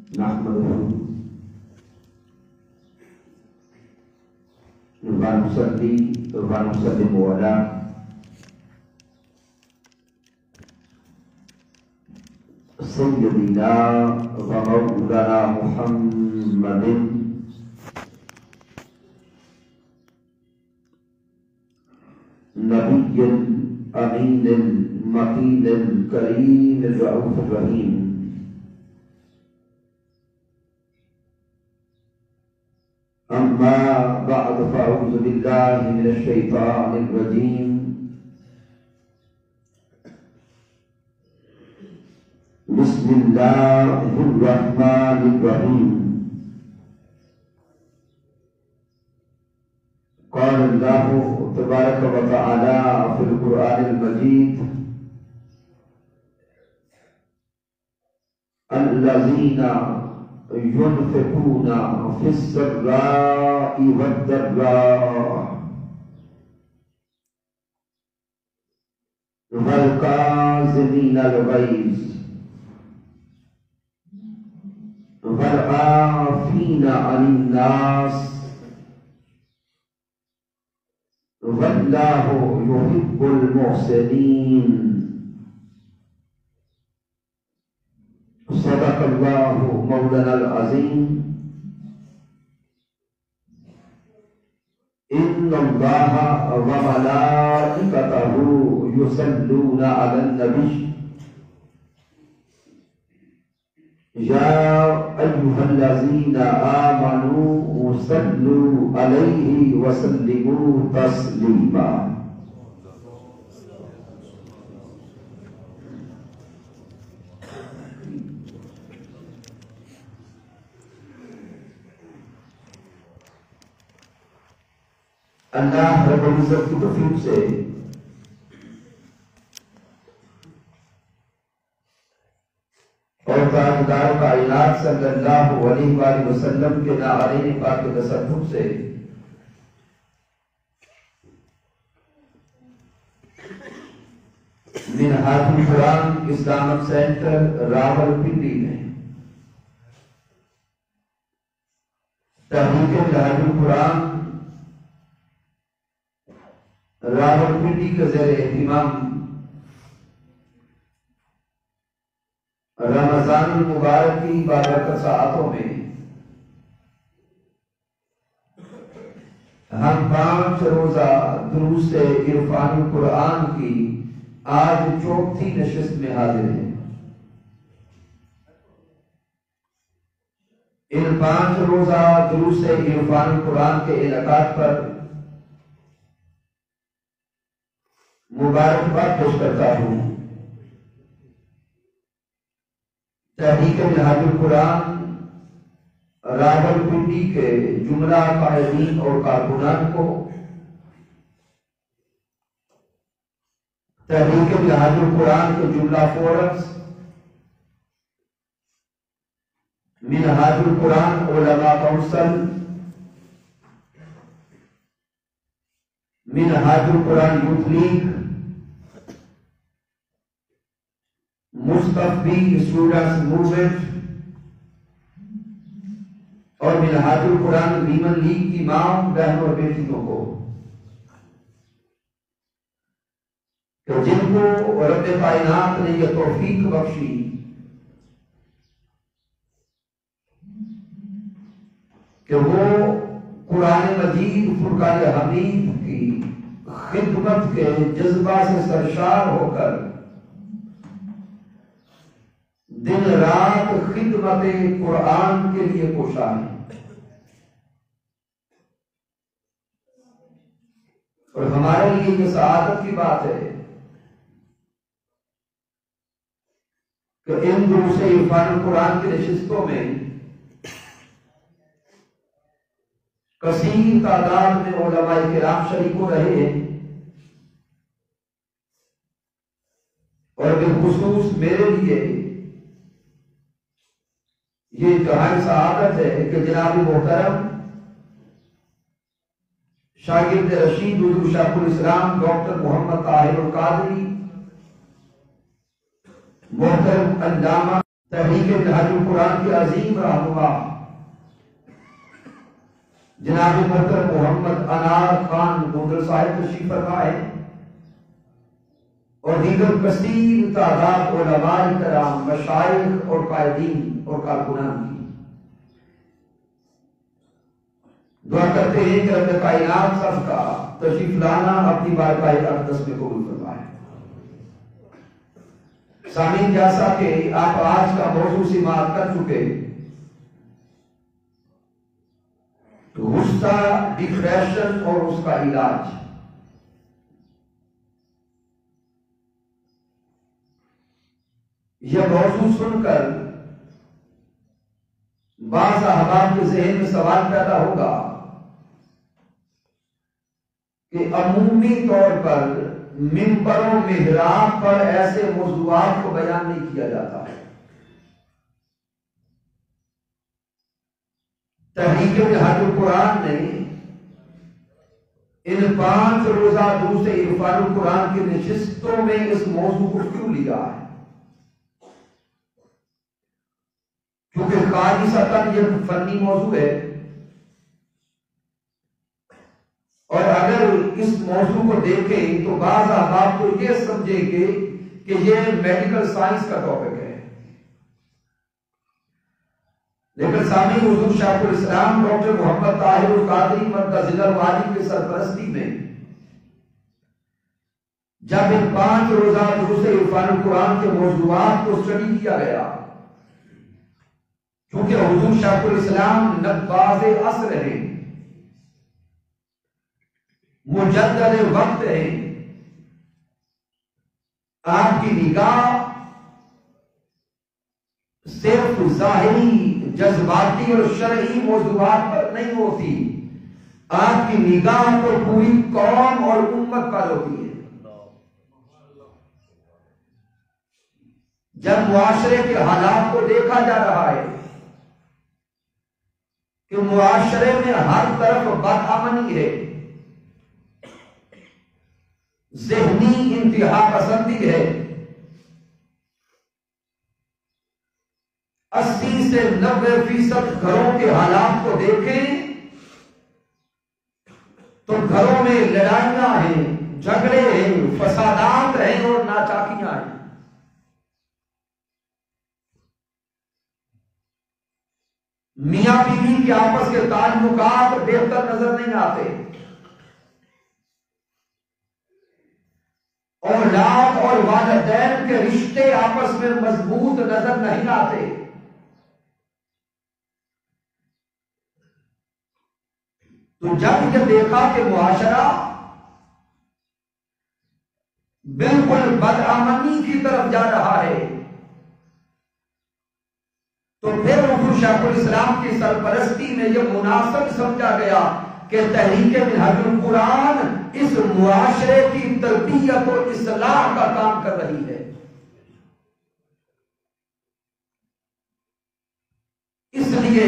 نحمده ونصلي ونسلم على سيدنا ومولانا محمد نبي الأمين المكين الكريم الرؤوف الرحيم. أما بعد فأعوذ بالله من الشيطان الرجيم. بسم الله الرحمن الرحيم. قال الله تبارك وتعالى في القرآن المجيد: الذين ينفقون في السراء والضراء والكاظمين الغيظ والعافين عن الناس والله يحب المحسنين. صدق الله مولانا العظيم. إن الله وملائكته يصلون على النبي يا أيها الذين آمنوا صلوا عليه وسلموا تسليما. اللہ رب العزت کی توفیق سے اور تاجدار کائنات صلی اللہ علیہ وآلہ وسلم کے ناظرین پاک کے تصرف سے منہاج القرآن اسلامک سینٹر راولپنڈی میں تحریک منہاج القرآن راولپنڈی کے زیر اہتمام رمضان المبارک کی بابرکت ساعتوں میں ہم 5 روزہ دروس عرفان القرآن کی آج 4تھی نشست میں حاضر ہیں. ان 5 روزہ دروس عرفان القرآن کے انعقاد پر مبارکباد پیش کرتا ہوں تحریک منہاج القرآن راولپنڈی کے جملہ قائدین اور کارکنان کو، تحریک منہاج القرآن کے جملہ فورمز، منہاج القرآن علماء کونسل، منہاج القرآن یوتھ لیگ، مصطفی اسٹوڈنٹس موومنٹ اور منہاج القرآن ویمن لیگ کی ماں بہنوں اور بیٹیوں کو کہ جن کو رب کائنات نے یہ توفیق بخشی کہ وہ قرآن مجید فرقان حمید کی خدمت کے جذبہ سے سرشار ہو کر دن رات خدمت قرآن کے لیے کوشاں ہیں. اور ہمارے لیے یہ سعادت کی بات ہے کہ ان دروس عرفان القرآن کی نشستوں میں کثیر تعداد میں علماء کرام شریک ہو رہے ہیں، اور بالخصوص میرے لیے یہ انتہائی سعادت ہے کہ جناب محترم شاگرد رشید حضور شیخ الاسلام ڈاکٹر محمد طاہر القادری، محترم علامہ تحریک منہاج القرآن کے عظیم رہنما جناب محترم محمد انار خان گوندل صاحب تشریف فرما ہے اور دیگر کثیر تعداد علماء کرام، مشائخ اور قائدین اور کارکنان کی دعا کرتے ہیں کہ رب کائنات سب کا تشریف لانا اپنی بارگاہ اقدس میں قبول فرمائے۔ سامعین، جیسا کہ آپ آج کا موضوع سماعت کر چکے، تو غصہ، ڈپریشن اور اس کا علاج، یہ موضوع سن کر بعض احباب کے ذہن میں سوال پیدا ہوگا کہ عمومی طور پر ممبروں محراب پر ایسے موضوعات کو بیان نہیں کیا جاتا ہے۔ تحریک منہاج القرآن نے ان 5 روزہ دروس عرفان القرآن کی نشستوں میں اس موضوع کو کیوں لیا ہے؟ کیونکہ خالصتاً یہ فنی موضوع ہے، اور اگر اس موضوع کو دیکھیں تو بعض احباب کو یہ سمجھیں گے کہ یہ میڈیکل سائنس کا ٹاپک ہے، لیکن سامعین، حضور شیخ الاسلام ڈاکٹر محمد طاہر القادری مرتضی الوالی کی سرپرستی میں جب ان 5 روزہ دروس عرفان القرآن کے موضوعات کو اسٹڈی کیا گیا، کیونکہ حضور شیخ الاسلام نباز عصر ہیں، مجدد وقت ہیں، آپ کی نگاہ صرف ظاہری جذباتی اور شرعی موضوعات پر نہیں ہوتی، آپ کی نگاہ تو پوری قوم اور امت پر ہوتی ہے۔ جب معاشرے کے حالات کو دیکھا جا رہا ہے کہ معاشرے میں ہر طرف بدامنی ہے، ذہنی انتہا پسندی ہے، 80 سے 90% گھروں کے حالات کو دیکھیں تو گھروں میں لڑائیاں ہیں، جھگڑے ہیں، فسادات ہیں اور ناچاکیاں ہیں۔ میاں بیوی کے آپس کے تعلقات بہتر نظر نہیں آتے، اولاد اور والدین کے رشتے آپس میں مضبوط نظر نہیں آتے۔ تو جب یہ دیکھا کہ معاشرہ بالکل بدامنی کی طرف جا رہا ہے، تو پھر حضور شیخ الاسلام کی سرپرستی میں یہ مناسب سمجھا گیا کہ تحریک منہاج القرآن اس معاشرے کی تربیت اور اصلاح کا کام کر رہی ہے۔ اس لیے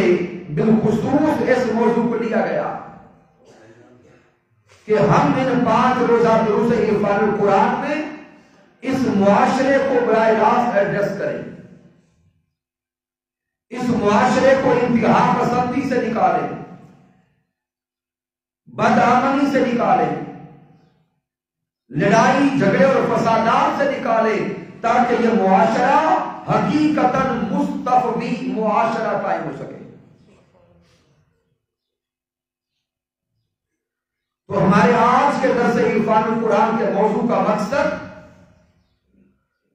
بالخصوص اس موضوع کو لیا گیا کہ ہم ان 5 روزہ دروس عرفان القرآن میں اس معاشرے کو براہ راست ایڈریس کریں، اس معاشرے کو انتہا پسندی سے نکالیں، بدامنی سے نکالیں، لڑائی جھگڑے اور فسادات سے نکالیں، تاکہ یہ معاشرہ حقیقتاً مستفی معاشرہ قائم ہو سکے۔ تو ہمارے آج کے درس عرفان القرآن کے موضوع کا مقصد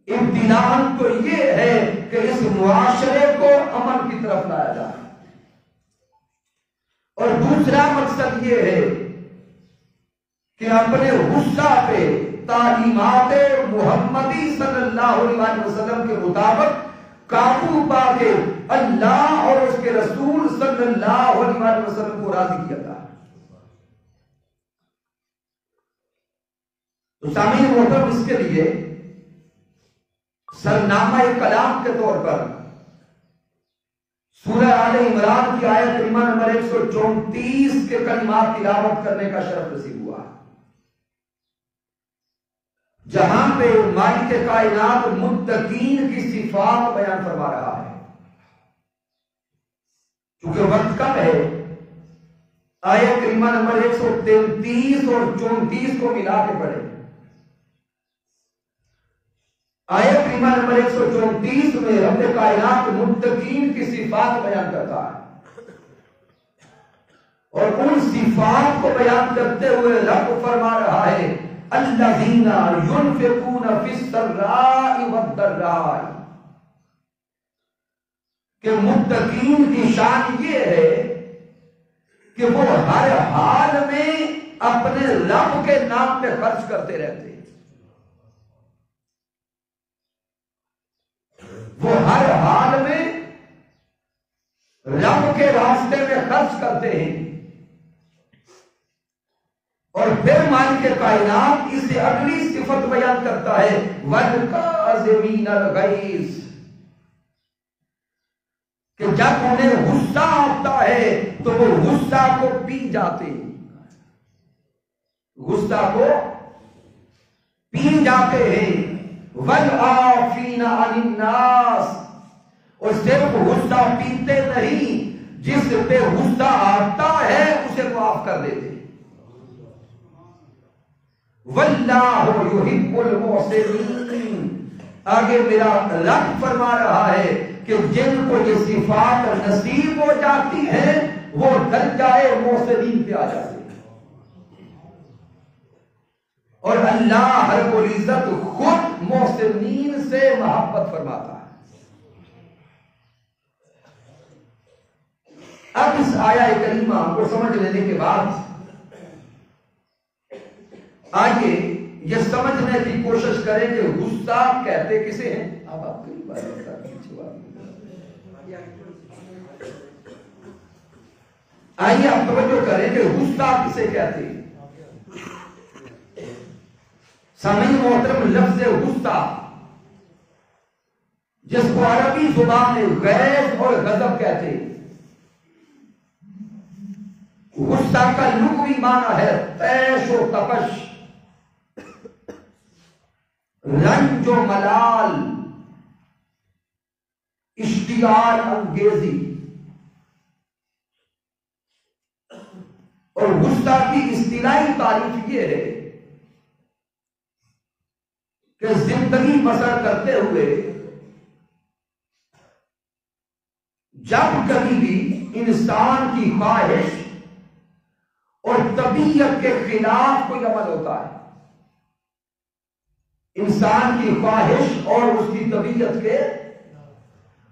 ابتداءً تو یہ ہے کہ اس معاشرے کو امن کی طرف لایا جائے، اور دوسرا مقصد یہ ہے کہ اپنے غصہ پہ تعلیمات محمدی صلی اللہ علیہ وسلم کے مطابق قابو پا کے اللہ اور اس کے رسول صلی اللہ علیہ وسلم کو راضی کیا جائے۔ تو سامعین محترم، اس کے لیے سرنامہ کلام کے طور پر سورہ آل عمران کی آیت کریمہ نمبر 134 کے کلمات تلاوت کرنے کا شرف نصیب ہوا، جہاں پہ مالک کائنات متقین کی صفات بیان فرما رہا ہے۔ چونکہ وقت کم ہے، آیت کریمہ نمبر 133 اور 34 کو ملا کے پڑھیں۔ آیت کریمہ نمبر 134 میں رب کائنات متقین کی صفات بیان کرتا ہے، اور ان صفات کو بیان کرتے ہوئے رب فرما رہا ہے الذین ينفقون فی السراء والضراء، کہ متقین کی شان یہ ہے کہ وہ ہر حال میں اپنے رب کے نام پہ خرچ کرتے رہتے ہیں، وہ ہر حال میں رب کے راستے میں خرچ کرتے ہیں۔ اور پھر مالک کائنات اسے اگلی صفت بیان کرتا ہے وَالْكَاظِمِينَ الْغَيْظَ، کہ جب انہیں غصہ آتا ہے تو وہ غصہ کو پی جاتے ہیں، غصہ کو پی جاتے ہیں۔ وَالْعَافِينَ عَنِ النَّاسِ، اور صرف غصہ پیتے نہیں، جس پہ غصہ آتا ہے اسے معاف کر دیتے۔ وَاللَّهُ يُحِبُّ الْمُحْسِنِينَ، آگے میرا رب فرما رہا ہے کہ جن کو یہ صفات نصیب ہو جاتی ہیں وہ درجہ محسنین پہ آ جاتے ہیں، اور اللہ رب العزت خود محسنین سے محبت فرماتا ہے۔ اب اس آیہ کریمہ کو سمجھ لینے کے بعد آئیے یہ سمجھنے کی کوشش کریں کہ غصہ کہتے کسے ہیں۔ اب آپ کئی بار آئیے آپ توجہ کریں کہ غصہ کسے کہتے ہیں۔ سامعین محترم، لفظ غصہ جس کو عربی زبان میں غیظ اور غضب کہتے ہیں، غصہ کا لغوی معنی ہے طیش و تپش، رنج و ملال، اشتعال انگیزی۔ اور غصہ کی اصطلاحی تعریف یہ ہے کہ زندگی بسر کرتے ہوئے جب کبھی بھی انسان کی خواہش اور طبیعت کے خلاف کوئی عمل ہوتا ہے، انسان کی خواہش اور اس کی طبیعت کے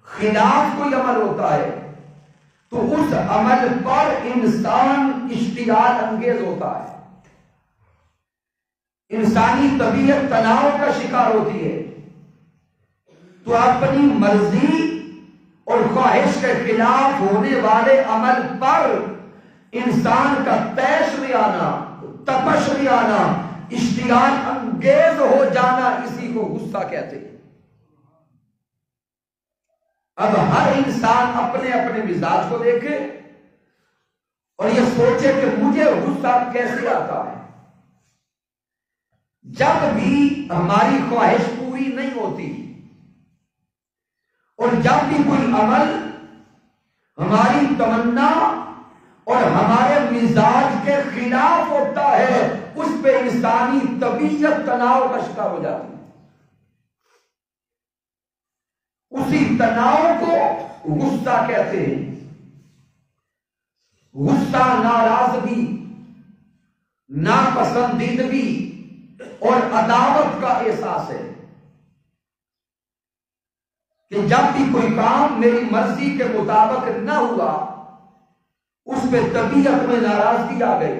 خلاف کوئی عمل ہوتا ہے تو اس عمل پر انسان اشتعال انگیز ہوتا ہے، انسانی طبیعت تناؤ کا شکار ہوتی ہے، تو اپنی مرضی اور خواہش کے خلاف ہونے والے عمل پر انسان کا طیش میں آنا، تپش میں آنا، اشتعال انگیز ہو جانا، اسی کو غصہ کہتے ہیں۔ اب ہر انسان اپنے اپنے مزاج کو دیکھے اور یہ سوچے کہ مجھے غصہ کیسے آتا ہے۔ جب بھی ہماری خواہش پوری نہیں ہوتی اور جب بھی کوئی عمل ہماری تمنا اور ہمارے مزاج کے خلاف ہوتا ہے، اس پہ انسانی طبیعت تناؤ کا شکار ہو جاتی ہے، اسی تناؤ کو غصہ کہتے ہیں۔ غصہ ناراضگی، ناپسندیدگی اور عداوت کا احساس ہے کہ جب بھی کوئی کام میری مرضی کے مطابق نہ ہوا، اس پہ طبیعت میں ناراضگی آ گئی،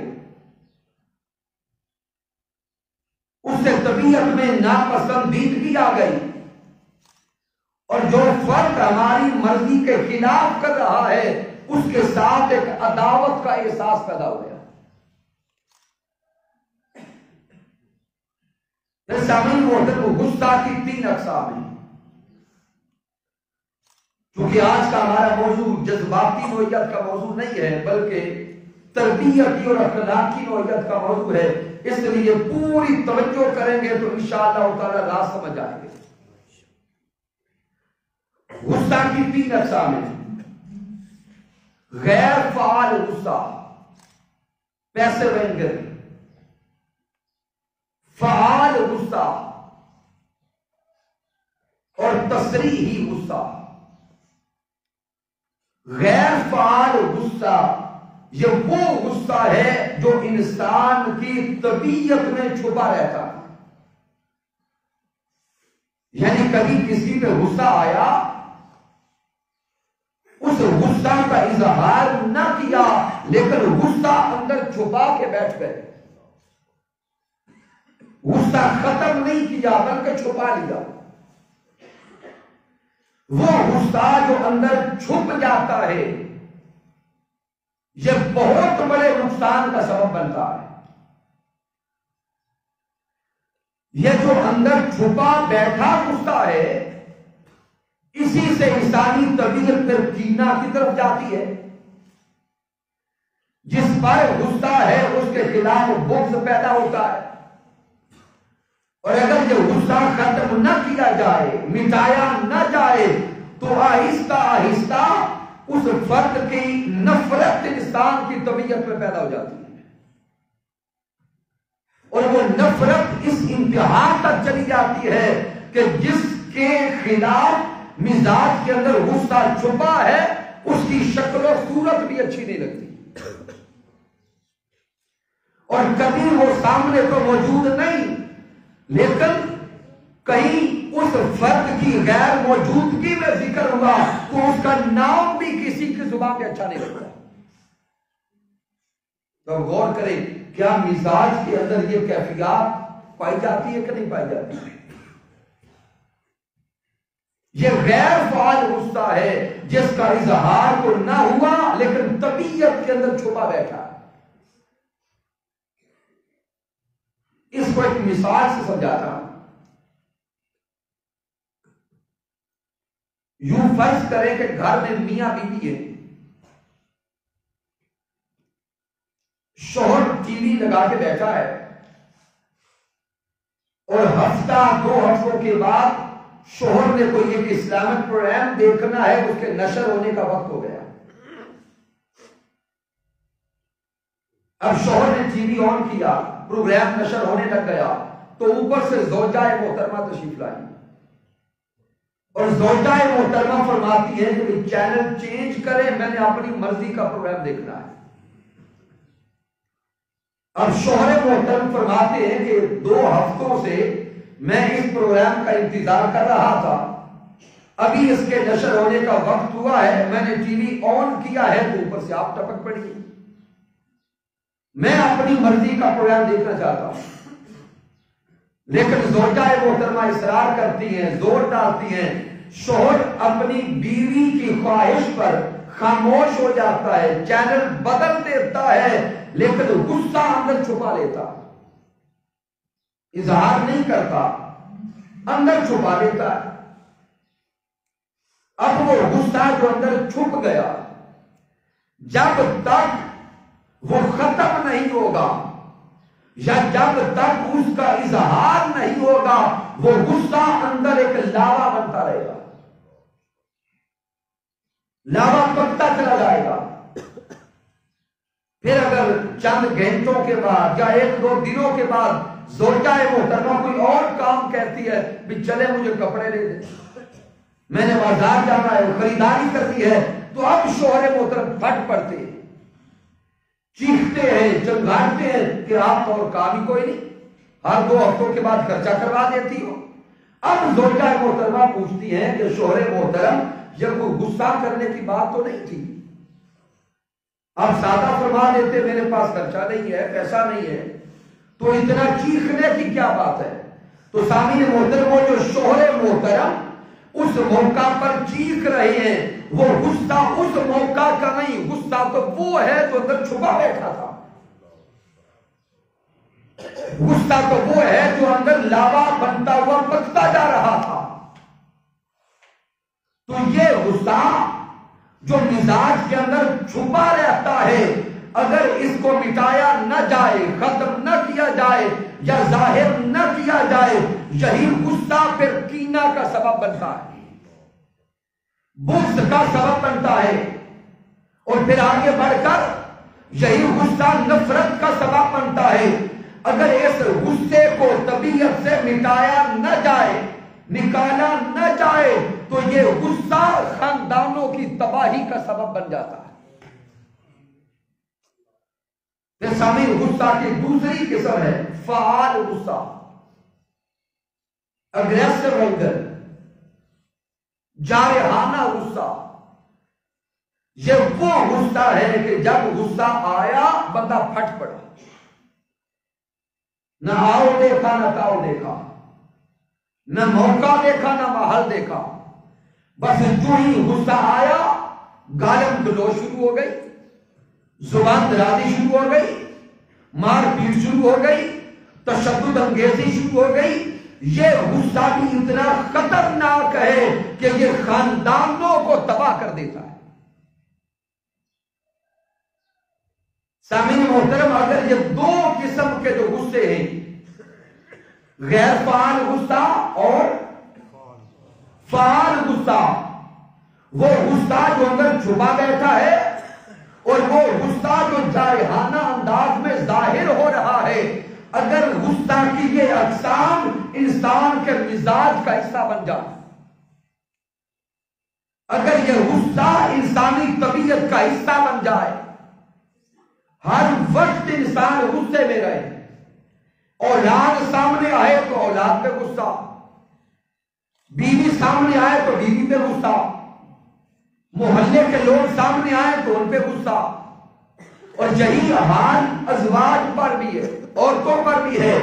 اس سے طبیعت میں ناپسندیدگی آ گئی، اور جو فرد ہماری مرضی کے خلاف کر رہا ہے اس کے ساتھ ایک عداوت کا احساس پیدا ہو گیا۔ سامعین محترم، غصہ کی 3 اقسام ہیں۔ کیونکہ آج کا ہمارا موضوع جذباتی نوعیت کا موضوع نہیں ہے بلکہ تربیتی اور اخلاقی نوعیت کا موضوع ہے، اس لیے پوری توجہ کریں گے تو انشاءاللہ تعالی راز سمجھ آئیں گے۔ غصہ کی 3 اقسام ہیں۔ غیر فعال غصہ، پیسے وینگر، فعال غصہ اور تصریحی غصہ۔ غیر فعال غصہ یہ وہ غصہ ہے جو انسان کی طبیعت میں چھپا رہتا ہے، یعنی کبھی کسی پہ غصہ آیا، اس غصہ کا اظہار نہ کیا لیکن غصہ اندر چھپا کے بیٹھ گئے، غصہ ختم نہیں کیا بلکہ چھپا لیا۔ وہ غصہ جو اندر چھپ جاتا ہے یہ بہت بڑے نقصان کا سبب بنتا ہے۔ یہ جو اندر چھپا بیٹھا غصہ ہے اسی سے انسانی طبیعت پر کینہ کی طرف جاتی ہے، جس پر غصہ ہے اس کے خلاف بغض پیدا ہوتا ہے، اور اگر یہ غصہ ختم نہ کیا جائے، مٹایا نہ جائے تو آہستہ آہستہ اس فرد کی نفرت انسان کی طبیعت میں پیدا ہو جاتی ہے، اور وہ نفرت اس انتہا تک چلی جاتی ہے کہ جس کے خلاف مزاج کے اندر غصہ چھپا ہے اس کی شکل و صورت بھی اچھی نہیں لگتی، اور کبھی وہ سامنے تو موجود نہیں لیکن کہیں اس فرد کی غیر موجودگی میں ذکر ہوا تو اس کا نام بھی کسی کی زبان پہ اچھا نہیں لگتا۔ تو غور کریں کیا مزاج کے اندر یہ کیفیات پائی جاتی ہے کہ نہیں پائی جاتی؟ یہ غیر فعال غصہ ہے جس کا اظہار تو نہ ہوا لیکن طبیعت کے اندر چھپا بیٹھا ہے۔ اس کو ایک مثال سے سمجھاتا ہوں۔ یوں فرض کریں کہ گھر میں میاں بیوی ہے، شوہر ٹی وی لگا کے بیٹھا ہے اور ہفتہ دو ہفتوں کے بعد شوہر نے کوئی ایک اسلامک پروگرام دیکھنا ہے، اس کے نشر ہونے کا وقت ہو گیا۔ اب شوہر نے ٹی وی آن کیا، پروگرام نشر ہونے لگ گیا تو اوپر سے زوجہ محترمہ تشریف لائی، اور زوجہ محترمہ فرماتی ہے کہ چینل چینج کرے، میں نے اپنی مرضی کا پروگرام دیکھنا ہے۔ اب شوہر محترم فرماتے ہیں کہ 2 ہفتوں سے میں اس پروگرام کا انتظار کر رہا تھا، ابھی اس کے نشر ہونے کا وقت ہوا ہے، میں نے ٹی وی آن کیا ہے تو اوپر سے آپ ٹپک پڑی، میں اپنی مرضی کا پروگرام دیکھنا چاہتا ہوں۔ لیکن زوجہ محترمہ اصرار کرتی ہیں، زور ڈالتی ہیں، شوہر اپنی بیوی کی خواہش پر خاموش ہو جاتا ہے، چینل بدل دیتا ہے لیکن غصہ اندر چھپا لیتا، اظہار نہیں کرتا، اندر چھپا لیتا ہے۔ اب وہ غصہ جو اندر چھپ گیا جب تک وہ ختم نہیں ہوگا یا جب تک اس کا اظہار نہیں ہوگا وہ غصہ اندر ایک لاوا بنتا رہے گا، لاوا پکتا چلا جائے گا۔ پھر اگر چند گھنٹوں کے بعد یا 1-2 دنوں کے بعد زوجہ محترمہ کوئی اور کام کہتی ہے، بھی چلے مجھے کپڑے لے دے، میں نے بازار جانا ہے، خریداری کرنی ہے، تو اب شوہر محترم پھٹ پڑتے ہیں، چیختے ہیں، چنگھاڑتے ہیں کہ آپ تو اور کام ہی کوئی نہیں، ہر 2 ہفتوں کے بعد خرچہ کروا دیتی ہو۔ اب زوجہ محترمہ پوچھتی ہیں کہ شوہر محترم یہ کوئی غصہ کرنے کی بات تو نہیں تھی، آپ سادہ فرما دیتے میرے پاس خرچہ نہیں ہے، پیسہ نہیں ہے، تو اتنا چیخنے کی کیا بات ہے؟ تو سامعین محترم، وہ جو شوہر محترم اس موقع پر چیخ رہے ہیں وہ غصہ اس موقع کا نہیں، غصہ تو وہ ہے جو اندر چھپا بیٹھا تھا، غصہ تو وہ ہے جو اندر لاوا بنتا ہوا پکتا جا رہا تھا۔ تو یہ غصہ جو مزاج کے اندر چھپا رہتا ہے اگر اس کو مٹایا نہ جائے، ختم نہ کیا جائے یا ظاہر نہ کیا جائے، یہی غصہ پھر کینہ کا سبب بنتا ہے، بغض کا سبب بنتا ہے، اور پھر آگے بڑھ کر یہی غصہ نفرت کا سبب بنتا ہے۔ اگر اس غصے کو طبیعت سے مٹایا نہ جائے، نکالا نہ جائے، تو یہ غصہ خاندانوں کی تباہی کا سبب بن جاتا ہے۔ پھر سامعین، غصہ کی دوسری قسم ہے فعال غصہ، اگریسو اینگر، جارحانہ غصہ۔ یہ وہ غصہ ہے کہ جب غصہ آیا بندہ پھٹ پڑا، نہ آؤ دیکھا نہ تاؤ دیکھا، نہ موقع دیکھا نہ محل دیکھا، بس جو ہی غصہ آیا گالم گلوچ شروع ہو گئی، زبان درازی شروع ہو گئی، مار پیٹ شروع ہو گئی، تشدد انگیزی شروع ہو گئی۔ یہ غصہ بھی اتنا خطرناک ہے کہ یہ خاندانوں کو تباہ کر دیتا ہے۔ سامعین محترم، اگر یہ دو قسم کے جو غصے ہیں، غیر فعال غصہ اور فعال غصہ، وہ غصہ جو اندر چھپا بیٹھا ہے اور وہ غصہ جو جارحانہ انداز میں ظاہر ہو رہا ہے، اگر غصہ کی یہ اقسام انسان کے مزاج کا حصہ بن جائے، اگر یہ غصہ انسانی طبیعت کا حصہ بن جائے، ہر وقت انسان غصے میں رہے، اولاد سامنے آئے تو اولاد پہ غصہ، بیوی سامنے آئے تو بیوی پہ غصہ، محلے کے لوگ سامنے آئے تو ان پہ غصہ، اور یہی حال ازواج پر بھی ہے، عورتوں پر بھی ہے۔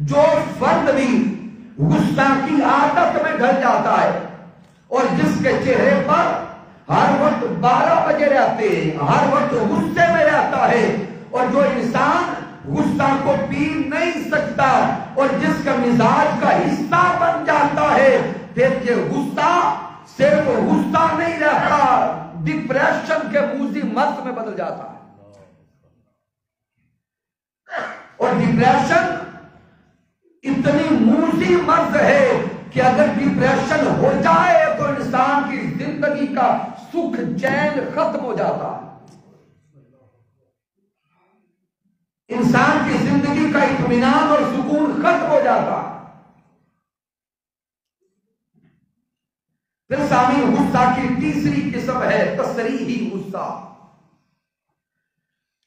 جو فرد بھی غصہ کی عادت میں ڈھل جاتا ہے اور جس کے چہرے پر ہر وقت 12 بجے رہتے ہیں، ہر وقت غصے میں رہتا ہے، اور جو انسان غصہ کو پی نہیں سکتا اور جس کا مزاج کا حصہ بن جاتا ہے، پھر یہ غصہ صرف غصہ نہیں رہتا، ڈپریشن کے موذی مرض میں بدل جاتا ہے۔ اور ڈپریشن اتنی موذی مرض ہے کہ اگر ڈپریشن ہو جائے تو انسان کی زندگی کا سکھ چین ختم ہو جاتا ہے، انسان کی زندگی کا اطمینان اور سکون ختم ہو جاتا ہے۔ پھر سامعین، غصہ کی تیسری قسم ہے تصریحی غصہ۔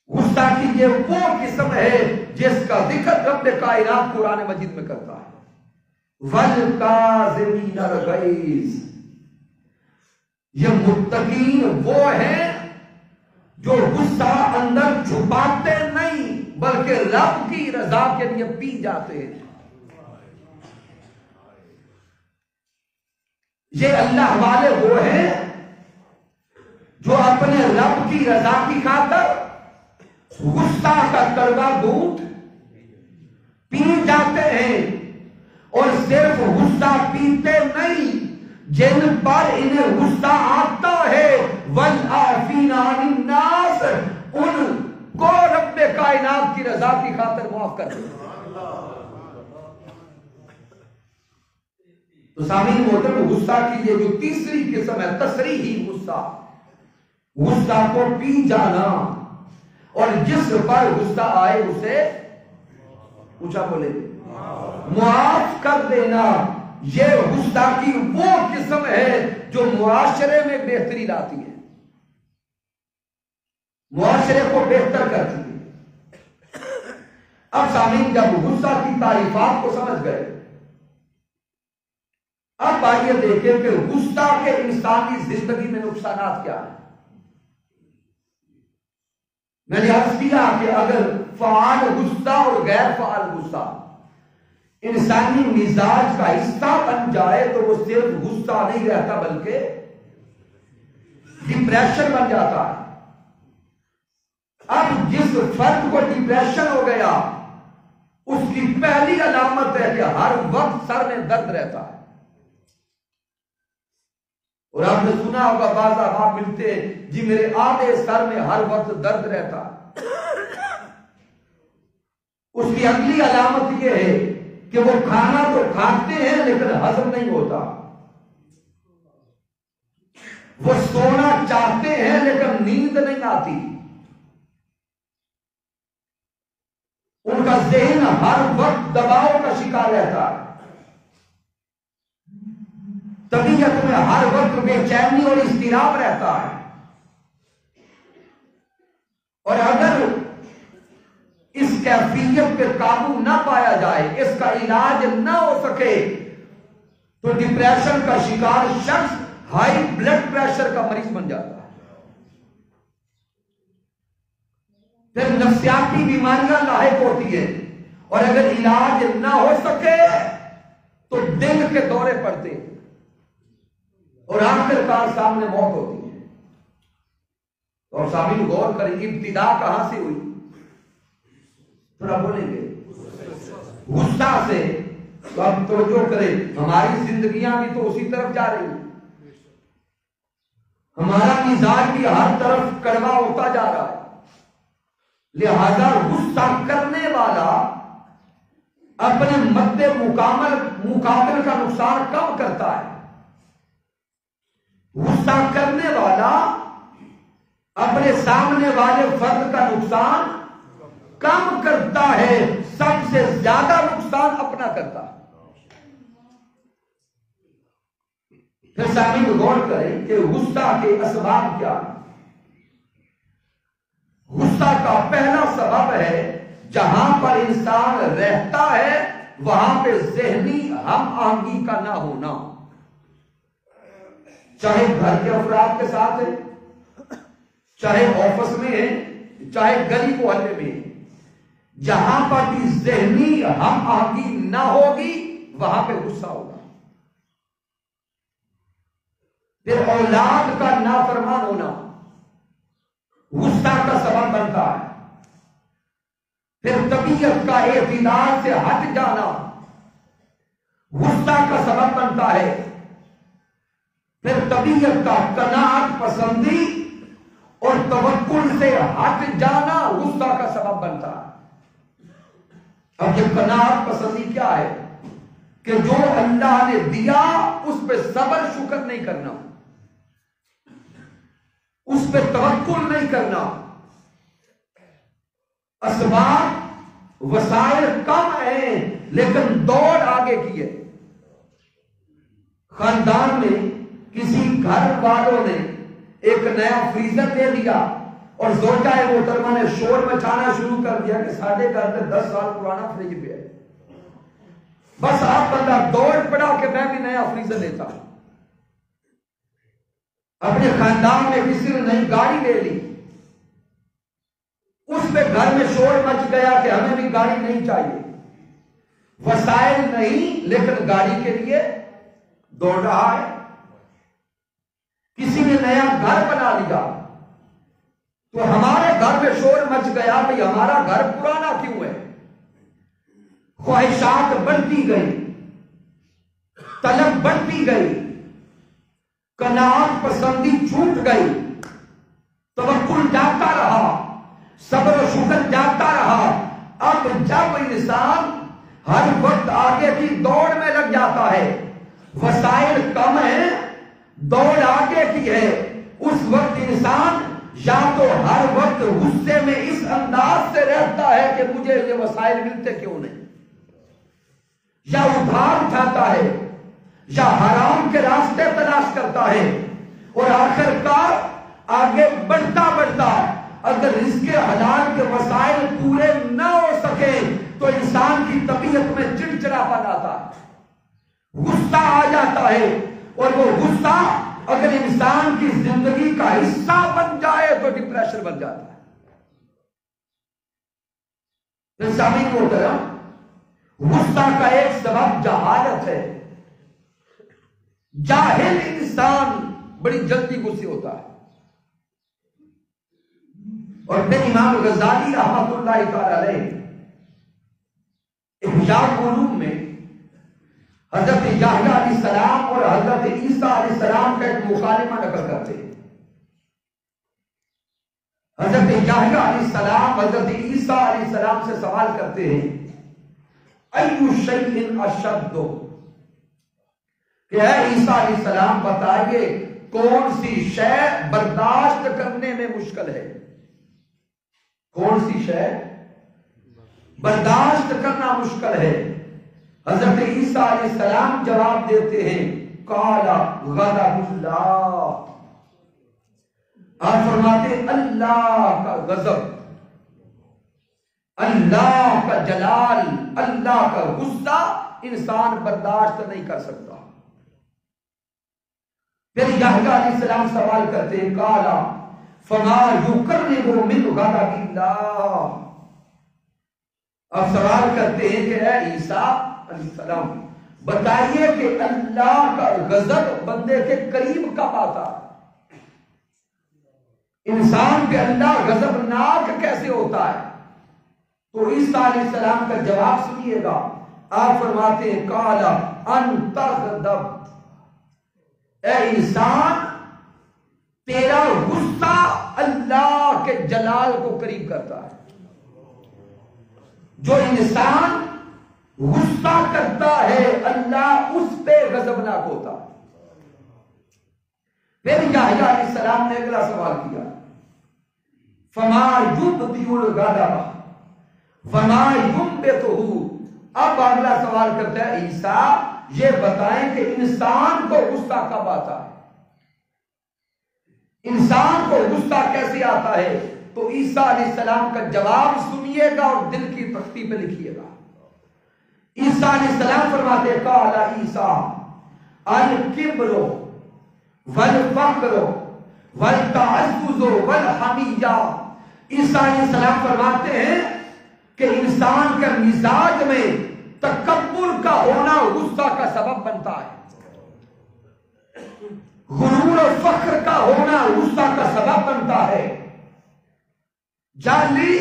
غصہ کی یہ وہ قسم ہے جس کا ذکر رب کائنات قرآن مجید میں کرتا ہے، وَالْقَاذِمِينَ الْغَيْظَ۔ یہ متقین وہ ہیں جو غصہ اندر چھپاتے نہیں بلکہ رب کی رضا کے لیے پی جاتے ہیں۔ یہ اللہ والے وہ ہیں جو اپنے رب کی رضا کی خاطر غصہ کا کڑوا دودھ پی جاتے ہیں، اور صرف غصہ پیتے نہیں، جن پر انہیں غصہ آتا ہے وَالْعَافِينَ عَنِ النَّاسِ، ان کو رب کائنات کی رضا کی خاطر معاف کر دیں۔ تو سامعین محترم، غصہ کی یہ جو تیسری قسم ہے تصریحی غصہ، غصہ کو پی جانا اور جس پر غصہ آئے اسے اونچا بولے معاف کر دینا، یہ غصہ کی وہ قسم ہے جو معاشرے میں بہتری لاتی ہے، معاشرے کو بہتر کرتی ہے۔ اب سامعین، جب غصہ کی تعریفات کو سمجھ گئے، اب آئیے دیکھیں کہ غصہ کے انسانی زندگی میں نقصانات کیا ہیں۔ میں نے عرض کیا کہ اگر فعال غصہ اور غیر فعال غصہ انسانی مزاج کا حصہ بن جائے تو وہ صرف غصہ نہیں رہتا بلکہ ڈپریشن بن جاتا ہے۔ اب جس فرد کو ڈپریشن ہو گیا، اس کی پہلی علامت ہے کہ ہر وقت سر میں درد رہتا ہے، اور آپ نے سنا ہوگا بعض آپ ملتے ہیں، جی میرے آدھے سر میں ہر وقت درد رہتا ہے۔ اس کی اگلی علامت یہ ہے کہ وہ کھانا تو کھاتے ہیں لیکن ہضم نہیں ہوتا، وہ سونا چاہتے ہیں لیکن نیند نہیں آتی، ان کا ذہن ہر وقت دباؤ کا شکار رہتا ہے، طبیعت میں ہر وقت بے چینی اور اضطراب رہتا ہے، اور اگر اس کیفیت پہ قابو نہ پایا جائے، اس کا علاج نہ ہو سکے، تو ڈپریشن کا شکار شخص ہائی بلڈ پریشر کا مریض بن جاتا ہے، پھر نفسیاتی بیماریاں لاحق ہوتی ہیں، اور اگر علاج نہ ہو سکے تو دل کے دورے پڑتے ہیں، اور آخر کار سامنے موت ہوتی ہے۔ اور سامنے غور کریں، ابتدا کہاں سے ہوئی؟ تھوڑا بولیں گے، غصہ سے۔ تو اب توجہ کریں، ہماری زندگیاں بھی تو اسی طرف جا رہی ہیں، ہمارا مزاج بھی ہر طرف کڑوا ہوتا جا رہا ہے، لہذا غصہ کرنے والا اپنے مد مقابل کا نقصان کم کرتا ہے، غصہ کرنے والا اپنے سامنے والے فرد کا نقصان کم کرتا ہے، سب سے زیادہ نقصان اپنا کرتا ہے۔ پھر سامنے غور کریں کہ غصہ کے اسباب کیا ہیں۔ غصہ کا پہلا سبب ہے، جہاں پر انسان رہتا ہے وہاں پہ ذہنی ہم آہنگی کا نہ ہونا، چاہے گھر کے افراد کے ساتھ ہے، چاہے آفس میں ہے، چاہے گلی محلے میں ہے، جہاں پر بھی ذہنی ہم آہنگی نہ ہوگی وہاں پہ غصہ ہوگا۔ پھر اولاد کا نافرمان ہونا غصہ کا سبب بنتا ہے، پھر طبیعت کا اعتدال سے ہٹ جانا غصہ کا سبب بنتا ہے، پھر طبیعت کا قناعت پسندی اور توکل سے ہٹ جانا غصہ کا سبب بنتا ہے۔ اب یہ قناعت پسندی کیا ہے؟ کہ جو اللہ نے دیا اس پہ صبر شکر نہیں کرنا، اس پہ توکل نہیں کرنا، اسباب وسائل کم ہیں لیکن دوڑ آگے کی ہے۔ خاندان میں کسی گھر والوں نے ایک نیا فریزر لے لیا اور زوجہ محترمہ نے شور مچانا شروع کر دیا کہ ساڑھے گھر میں 10 سال پرانا فریج پہ ہے، بس آپ بندہ دوڑ پڑا کہ میں بھی نیا فریزر لیتا ہوں۔ اپنے خاندان میں کسی نے نئی گاڑی لے لی، اس پہ گھر میں شور مچ گیا کہ ہمیں بھی گاڑی نہیں چاہیے، وسائل نہیں لیکن گاڑی کے لیے دوڑ رہا ہے۔ کسی نے نیا گھر بنا لیا تو ہمارے گھر میں شور مچ گیا کہ ہمارا گھر پرانا کیوں ہے، خواہشات بڑھتی گئی، طلب بڑھتی گئی، قناعت پسندی چھوٹ گئی، توکل جاتا رہا، صبر و شکر جاتا رہا۔ اب جب انسان ہر وقت آگے کی دوڑ میں لگ جاتا ہے، وسائل کم ہیں، دوڑ آگے کی ہے، اس وقت انسان یا تو ہر وقت غصے میں اس انداز سے رہتا ہے کہ مجھے یہ وسائل ملتے کیوں نہیں، یا ادھار اٹھاتا ہے، یا حرام کے راستے تلاش کرتا ہے، اور آخر کار آگے بڑھتا بڑھتا اگر رزق حلال کے وسائل پورے نہ ہو سکے تو انسان کی طبیعت میں چڑچڑاپن آتا ہے، غصہ آ جاتا ہے، اور وہ غصہ اگر انسان کی زندگی کا حصہ بن جائے تو ڈپریشن بن جاتا ہے۔ سامعین محترم، غصہ کا ایک سبب جہالت ہے، جاہل انسان بڑی جلدی غصے ہوتا ہے۔ اور پھر امام غزالی رحمۃ اللہ تعالی علیہ احیاء العلوم میں حضرت یحییٰ علیہ السلام اور حضرت عیسیٰ علیہ السلام کا ایک مکالمہ نقل کرتے ہیں۔ حضرت یحییٰ علیہ السلام حضرت عیسیٰ علیہ السلام سے سوال کرتے ہیں، ایُّ شیء اشد، کہ اے عیسیٰ علیہ السلام بتائیے کون سی شے برداشت کرنے میں مشکل ہے. کون سی شے؟ برداشت کرنا مشکل ہے. حضرت عیسیٰ علیہ السلام جواب دیتے ہیں قال غضب اللہ. آپ فرماتے ہیں اللہ کا غضب، اللہ کا جلال، اللہ کا غصہ انسان برداشت نہیں کر سکتا. پھر یحییٰ علیہ السلام سوال کرتے ہیں قال فما یقرب من غضب اللہ. اب سوال کرتے ہیں کہ اے عیسیٰ علیہ السلام بتائیے کہ اللہ کا غضب بندے کے قریب کب آتا ہے؟ انسان پہ اللہ غضبناک کیسے ہوتا ہے؟ تو عیسیٰ علیہ السلام کا جواب سنیے گا. آپ فرماتے ہیں قال ان تغضب، اے انسان تیرا غصہ اللہ کے جلال کو قریب کرتا ہے. جو انسان غصہ کرتا ہے اللہ اس پہ غضبناک ہوتا ہے. پھر یحییٰ علیہ السلام نے اگلا سوال کیا فما یبدئ الغضب فما ینبتہ. اب اگلا سوال کرتا ہے عیسیٰ یہ بتائیں کہ انسان کو غصہ کب آتا ہے، انسان کو غصہ کیسے آتا ہے؟ تو عیسیٰ علیہ السلام کا جواب سنیے گا اور دل کی تختی پہ لکھیے گا. عیسیٰ علیہ السلام فرماتے قال عیسیٰ الکبر والفقر والتعزز والحمیہ. عیسیٰ علیہ السلام فرماتے ہیں کہ انسان کے مزاج میں تکبر کا ہونا غصہ کا سبب بنتا ہے، غرور و فخر کا ہونا غصہ کا سبب بنتا ہے، جعلی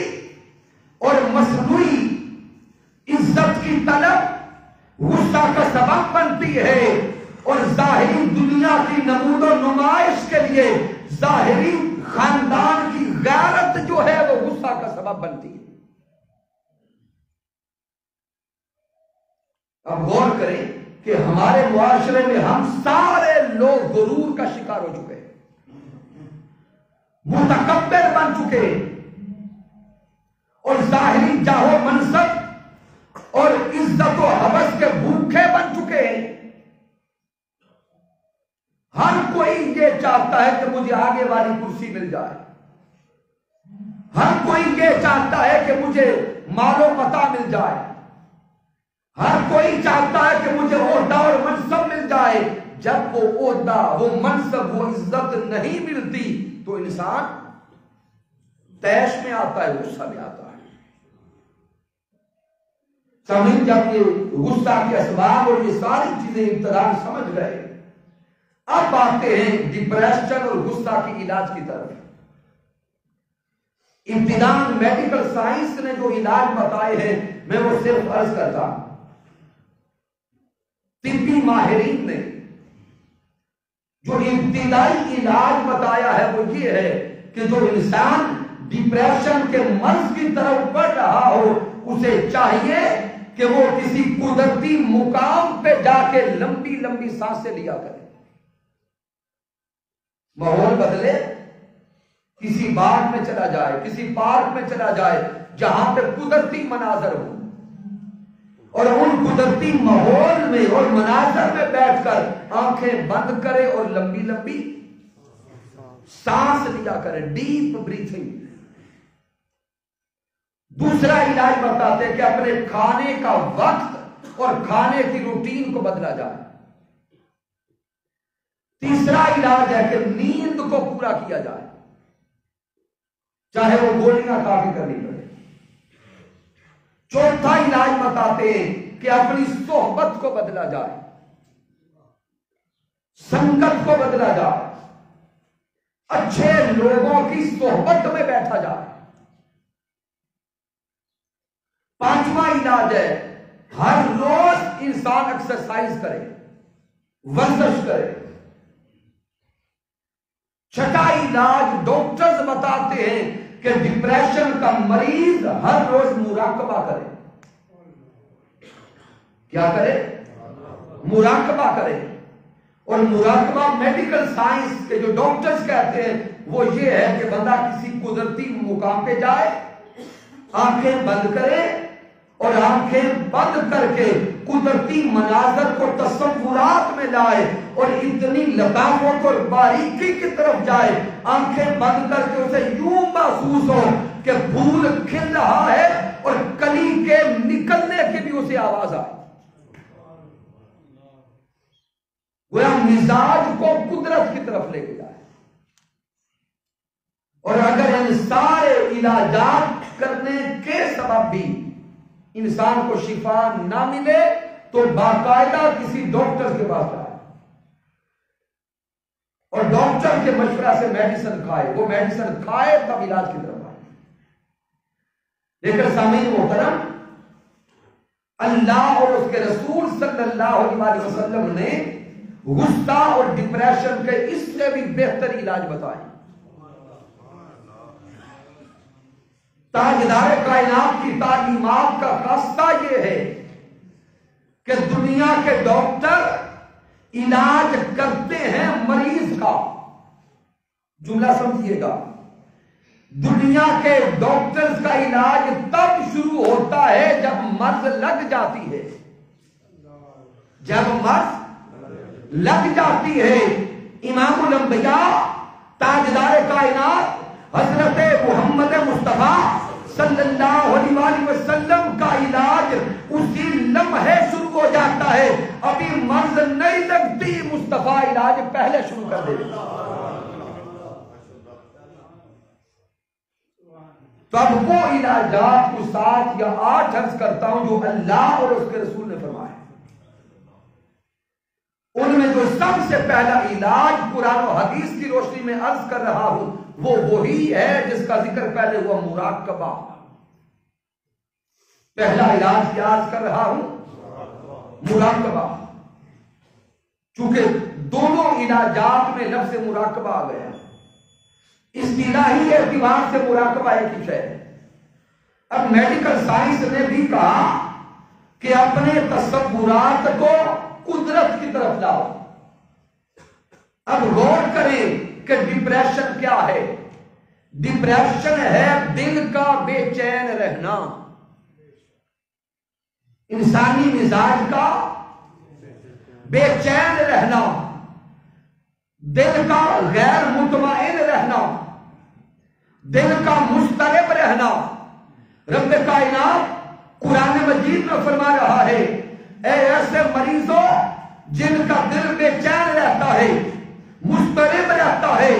اور مصنوعی عزت کی طلب غصہ کا سبب بنتی ہے، اور ظاہری دنیا کی نمود و نمائش کے لیے ظاہری خاندان کی غیرت جو ہے وہ غصہ کا سبب بنتی ہے. اب غور کریں کہ ہمارے معاشرے میں ہم سارے لوگ غرور کا شکار ہو چکے، متکبر بن چکے، اور ظاہری جاہ و منصب اور عزت و حوث کے بھوکے بن چکے ہیں. ہر کوئی یہ چاہتا ہے کہ مجھے آگے والی کرسی مل جائے، ہر کوئی یہ چاہتا ہے کہ مجھے مال و متاع مل جائے، ہر کوئی چاہتا ہے کہ مجھے عہدہ اور منصب مل جائے. جب وہ عہدہ، وہ منصب، وہ عزت نہیں ملتی تو انسان تیش میں آتا ہے، غصہ میں آتا ہے. سمجھ جب یہ غصہ کے اسباب اور یہ ساری چیزیں ابتداء سمجھ گئے، اب آتے ہیں ڈپریشن اور غصہ کی علاج کی طرف. ابتداء میڈیکل سائنس نے جو علاج بتائے ہیں میں وہ صرف عرض کرتا ہوں. طبی ماہرین نے جو ابتدائی علاج بتایا ہے وہ یہ ہے کہ جو انسان ڈپریشن کے مرض کی طرف بڑھ رہا ہو اسے چاہیے کہ وہ کسی قدرتی مقام پہ جا کے لمبی لمبی سانسیں لیا کرے، ماحول بدلے، کسی باغ میں چلا جائے، کسی پارک میں چلا جائے جہاں پہ قدرتی مناظر ہو، اور ان قدرتی ماحول میں اور مناظر میں بیٹھ کر آنکھیں بند کرے اور لمبی لمبی سانس لیا کرے، ڈیپ بریتھنگ. دوسرا علاج بتاتے ہیں کہ اپنے کھانے کا وقت اور کھانے کی روٹین کو بدلا جائے. تیسرا علاج ہے کہ نیند کو پورا کیا جائے، چاہے وہ گولیاں کھا کے کرنی پڑے. چوتھا علاج بتاتے ہیں کہ اپنی صحبت کو بدلا جائے، سنگت کو بدلا جائے، اچھے لوگوں کی صحبت میں بیٹھا جائے. پانچواں علاج ہے ہر روز انسان ایکسرسائز کرے، ورزش کرے. چھٹا علاج ڈاکٹرز بتاتے ہیں کہ ڈپریشن کا مریض ہر روز مراقبہ کرے. کیا کرے؟ مراقبہ کرے. اور مراقبہ میڈیکل سائنس کے جو ڈاکٹرز کہتے ہیں وہ یہ ہے کہ بندہ کسی قدرتی مقام پہ جائے، آنکھیں بند کرے اور آنکھیں بند کر کے قدرتی مناظر کو تصورات میں لائے اور اتنی لطافت اور باریکی کی طرف جائے، آنکھیں بند کر کے اسے یوں محسوس ہو کہ پھول کھل رہا ہے اور کلی کے نکلنے کی بھی اسے آواز آئے، وہ مزاج کو قدرت کی طرف لے کے جائے۔ اور اگر ان سارے علاجات کرنے کے سبب بھی انسان کو شفا نہ ملے تو باقاعدہ کسی ڈاکٹر کے پاس جائے اور ڈاکٹر کے مشورہ سے میڈیسن کھائے، وہ میڈیسن کھائے تب علاج کی طرف آئے۔ لیکن سامعین محترم، اللہ اور اس کے رسول صلی اللہ علیہ وسلم نے غصہ اور ڈپریشن کے اس سے بھی بہتر علاج بتائے۔ تاجدار کائنات کی تعلیمات کا خاصہ یہ ہے کہ دنیا کے ڈاکٹر علاج کرتے ہیں مریض کا، جملہ سمجھیے گا، دنیا کے ڈاکٹرز کا علاج تب شروع ہوتا ہے جب مرض لگ جاتی ہے، جب مرض لگ جاتی ہے۔ امام الانبیاء تاجدار کائنات حضرت محمد مصطفیٰ صلی اللہ علیہ وسلم کا علاج اسی لمحے شروع ہو جاتا ہے، ابھی مرض نہیں لگتی مصطفیٰ علاج پہلے شروع کر دیتے۔ تو اب وہ علاجات کو 7 یا 8 عرض کرتا ہوں جو اللہ اور اس کے رسول نے فرمائے، ان میں جو سب سے پہلا علاج قرآن و حدیث کی روشنی میں عرض کر رہا ہوں وہ وہی ہے جس کا ذکر پہلے ہوا، مراقبہ۔ پہلا علاج کیا عرض کر رہا ہوں؟ مراقبہ۔ چونکہ دونوں علاجات میں لفظ مراقبہ آ گیا، اصطلاحی اعتبار سے مراقبہ ایک ہی ہے۔ اب میڈیکل سائنس نے بھی کہا کہ اپنے تصورات کو قدرت کی طرف لاؤ۔ اب غور کریں کہ ڈپریشن کیا ہے؟ ڈپریشن ہے دل کا بے چین رہنا، انسانی مزاج کا بے چین رہنا، دل کا غیر مطمئن رہنا، دل کا مضطرب رہنا۔ رب کائنات قرآن مجید میں فرما رہا ہے، اے ایسے مریضوں جن کا دل بے چین رہتا ہے، مضطرب رہتا ہے،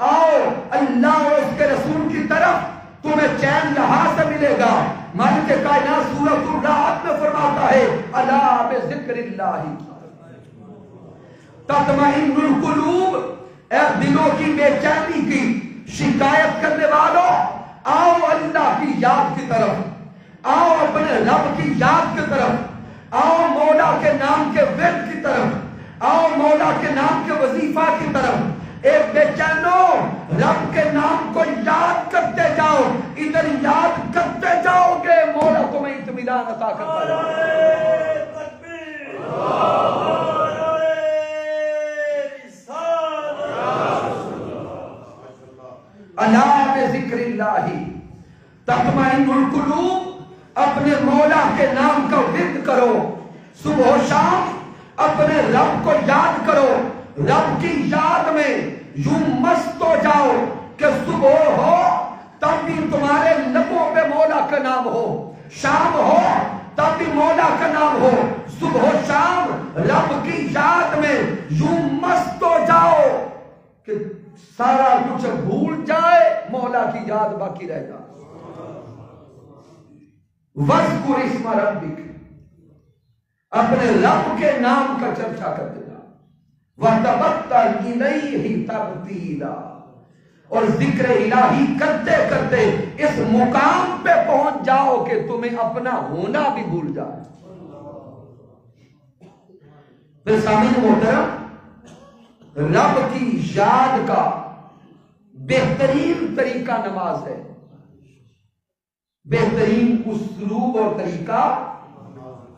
آؤ اللہ اور اس کے رسول کی طرف، تمہیں چین یہاں سے ملے گا۔ مالک کائنات سورۃ الرعد میں فرماتا ہے، الا بذکر اللہ تطمئن القلوب، اے دلوں کی بے چینی کی شکایت کرنے والوں، آؤ اللہ کی یاد کی طرف، آؤ اپنے رب کی یاد کی طرف، آؤ مولا کے نام کے ورد کی طرف، آؤ مولا کے نام کے وظیفہ کی طرف۔ اے بے چینو، رب کے نام کو یاد کرتے جاؤ، ادھر یاد کرتے جاؤ گے مولا تمہیں اطمینان عطا کرتا جائے۔ الا بذکر اللہ تطمئن القلوب، اپنے مولا کے نام کا ورد کرو، صبح و شام اپنے رب کو یاد کرو، رب کی یاد میں یوں مست ہو جاؤ کہ صبح ہو تب بھی تمہارے لبوں پہ مولا کا نام ہو، شام ہو تب بھی مولا کا نام ہو، صبح و شام رب کی یاد میں یوں مست ہو جاؤ کہ سارا کچھ بھول جائے، مولا کی یاد باقی رہ جائے۔ وَاذْكُرِ اسْمَ رَبِّكَ، اپنے رب کے نام کا چرچا کر دینا، وَتَبَتَّلْ إِلَيْهِ تَبْتِيلًا، اور ذکر الہی کرتے کرتے اس مقام پہ پہنچ جاؤ کہ تمہیں اپنا ہونا بھی بھول جائے۔ پھر سامعین محترم، رب کی یاد کا بہترین طریقہ نماز ہے، بہترین اسلوب اور طریقہ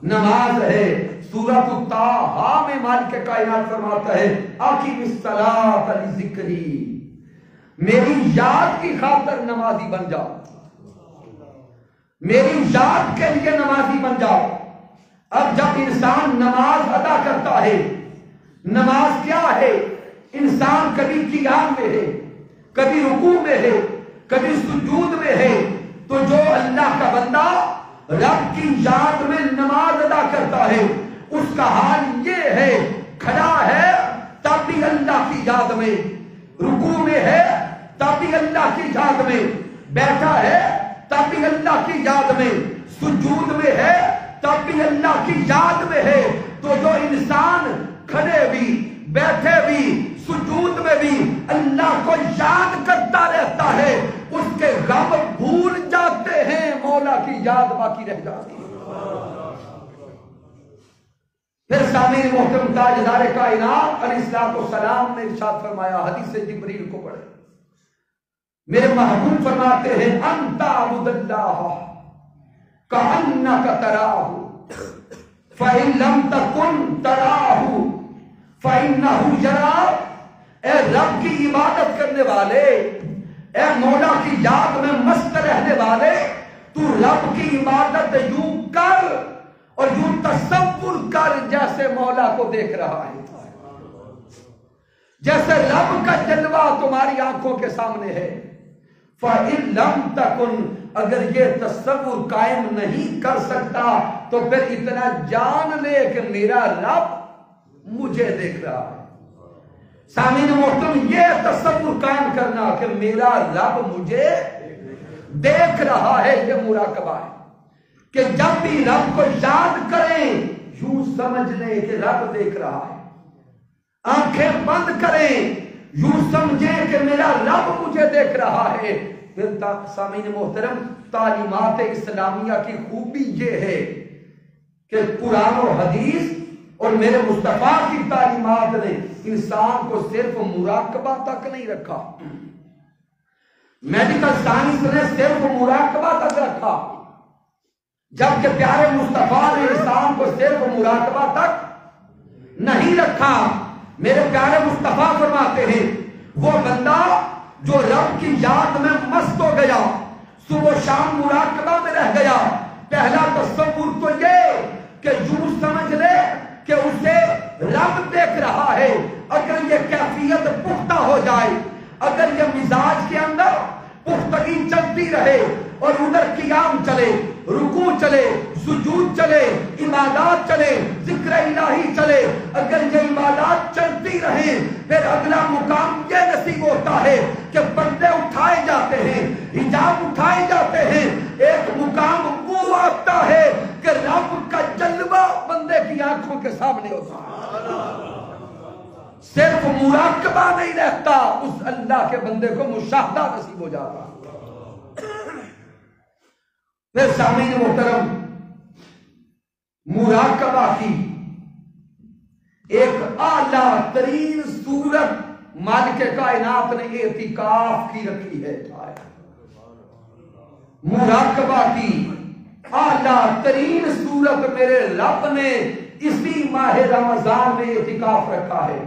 نماز ہے۔ سورۃ الطٰہٰ میں مالک کائنات فرماتا ہے اقم الصلاۃ لذکری، میری یاد کی خاطر نمازی بن جاؤ، میری یاد کے لیے نمازی بن جاؤ۔ اب جب انسان نماز ادا کرتا ہے، نماز کیا ہے؟ انسان کبھی قیام میں ہے، کبھی رکوع میں ہے، کبھی سجود میں ہے، تو جو اللہ کا بندہ رب کی یاد میں نماز ادا کرتا ہے اس کا حال یہ ہے، کھڑا ہے تب بھی اللہ کی یاد میں، رکوع میں ہے تب بھی اللہ کی یاد میں، بیٹھا ہے تب بھی اللہ کی یاد میں، سجود میں ہے تب بھی اللہ کی یاد میں ہے۔ تو جو انسان کھڑے بھی، بیٹھے بھی، سجود میں بھی اللہ کو یاد کرتا رہتا ہے، اس کے غم بھول جاتے ہیں، مولا کی یاد باقی رہ جاتی ہے۔ پھر سامعین محترم تاجدار کائنات علیہ السلام نے ارشاد فرمایا، حدیث جبریل کو پڑھے، میرے محبوب فرماتے ہیں انت عبد اللہ کأنک تراہ فإن لم تکن تراہ فإنہ یراک۔ اے رب کی عبادت کرنے والے، اے مولا کی یاد میں مست رہنے والے، تو رب کی عبادت یوں کر اور یوں تصور کر جیسے مولا کو دیکھ رہا ہے، جیسے رب کا جلوہ تمہاری آنکھوں کے سامنے ہے۔ فَإِن لَمْ تَكُنْ، اگر یہ تصور قائم نہیں کر سکتا تو پھر اتنا جان لے کہ میرا رب مجھے دیکھ رہا ہے۔ سامعین محترم، یہ تصور قائم کرنا کہ میرا رب مجھے دیکھ رہا ہے، یہ مراقبہ ہے کہ جب بھی رب کو یاد کریں یوں سمجھ لیں کہ رب دیکھ رہا ہے، آنکھیں بند کریں یوں سمجھیں کہ میرا رب مجھے دیکھ رہا ہے۔ پھر سامعین محترم، تعلیمات اسلامیہ کی خوبی یہ ہے کہ قرآن و حدیث اور میرے مصطفیٰ کی تعلیمات نے انسان کو صرف مراقبہ تک نہیں رکھا، میڈیکل سائنس نے صرف مراقبہ تک رکھا، جبکہ پیارے مصطفیٰ نے انسان کو صرف مراقبہ تک نہیں رکھا۔ میرے پیارے مصطفیٰ فرماتے ہیں وہ بندہ جو رب کی یاد میں مست ہو گیا، صبح و شام مراقبہ میں رہ گیا، پہلا تصور تو یہ کہ یوں سمجھ لے کہ اسے رب دیکھ رہا ہے۔ اگر یہ کیفیت پختہ ہو جائے، اگر یہ مزاج کے اندر پختگی چلتی رہے اور ادھر قیام چلے، رکوع چلے، سجود چلے، عبادات چلے، ذکر الہی چلے، اگر یہ عبادات چلتی رہیں، پھر اگلا مقام یہ نصیب ہوتا ہے کہ پردے اٹھائے جاتے ہیں، حجاب اٹھائے جاتے ہیں، ایک مقام وہ آتا ہے کہ رب کا جلوہ بندے کی آنکھوں کے سامنے ہوتا ہے، صرف مراقبہ نہیں رہتا، اس اللہ کے بندے کو مشاہدہ نصیب ہو جاتا۔ پھر سامعین محترم، مراقبہ کی ایک اعلیٰ ترین صورت مالک کائنات نے اعتکاف کی رکھی ہے۔ مراقبہ کی اعلیٰ ترین صورت میرے رب نے اسی ماہ رمضان میں اعتکاف رکھا ہے۔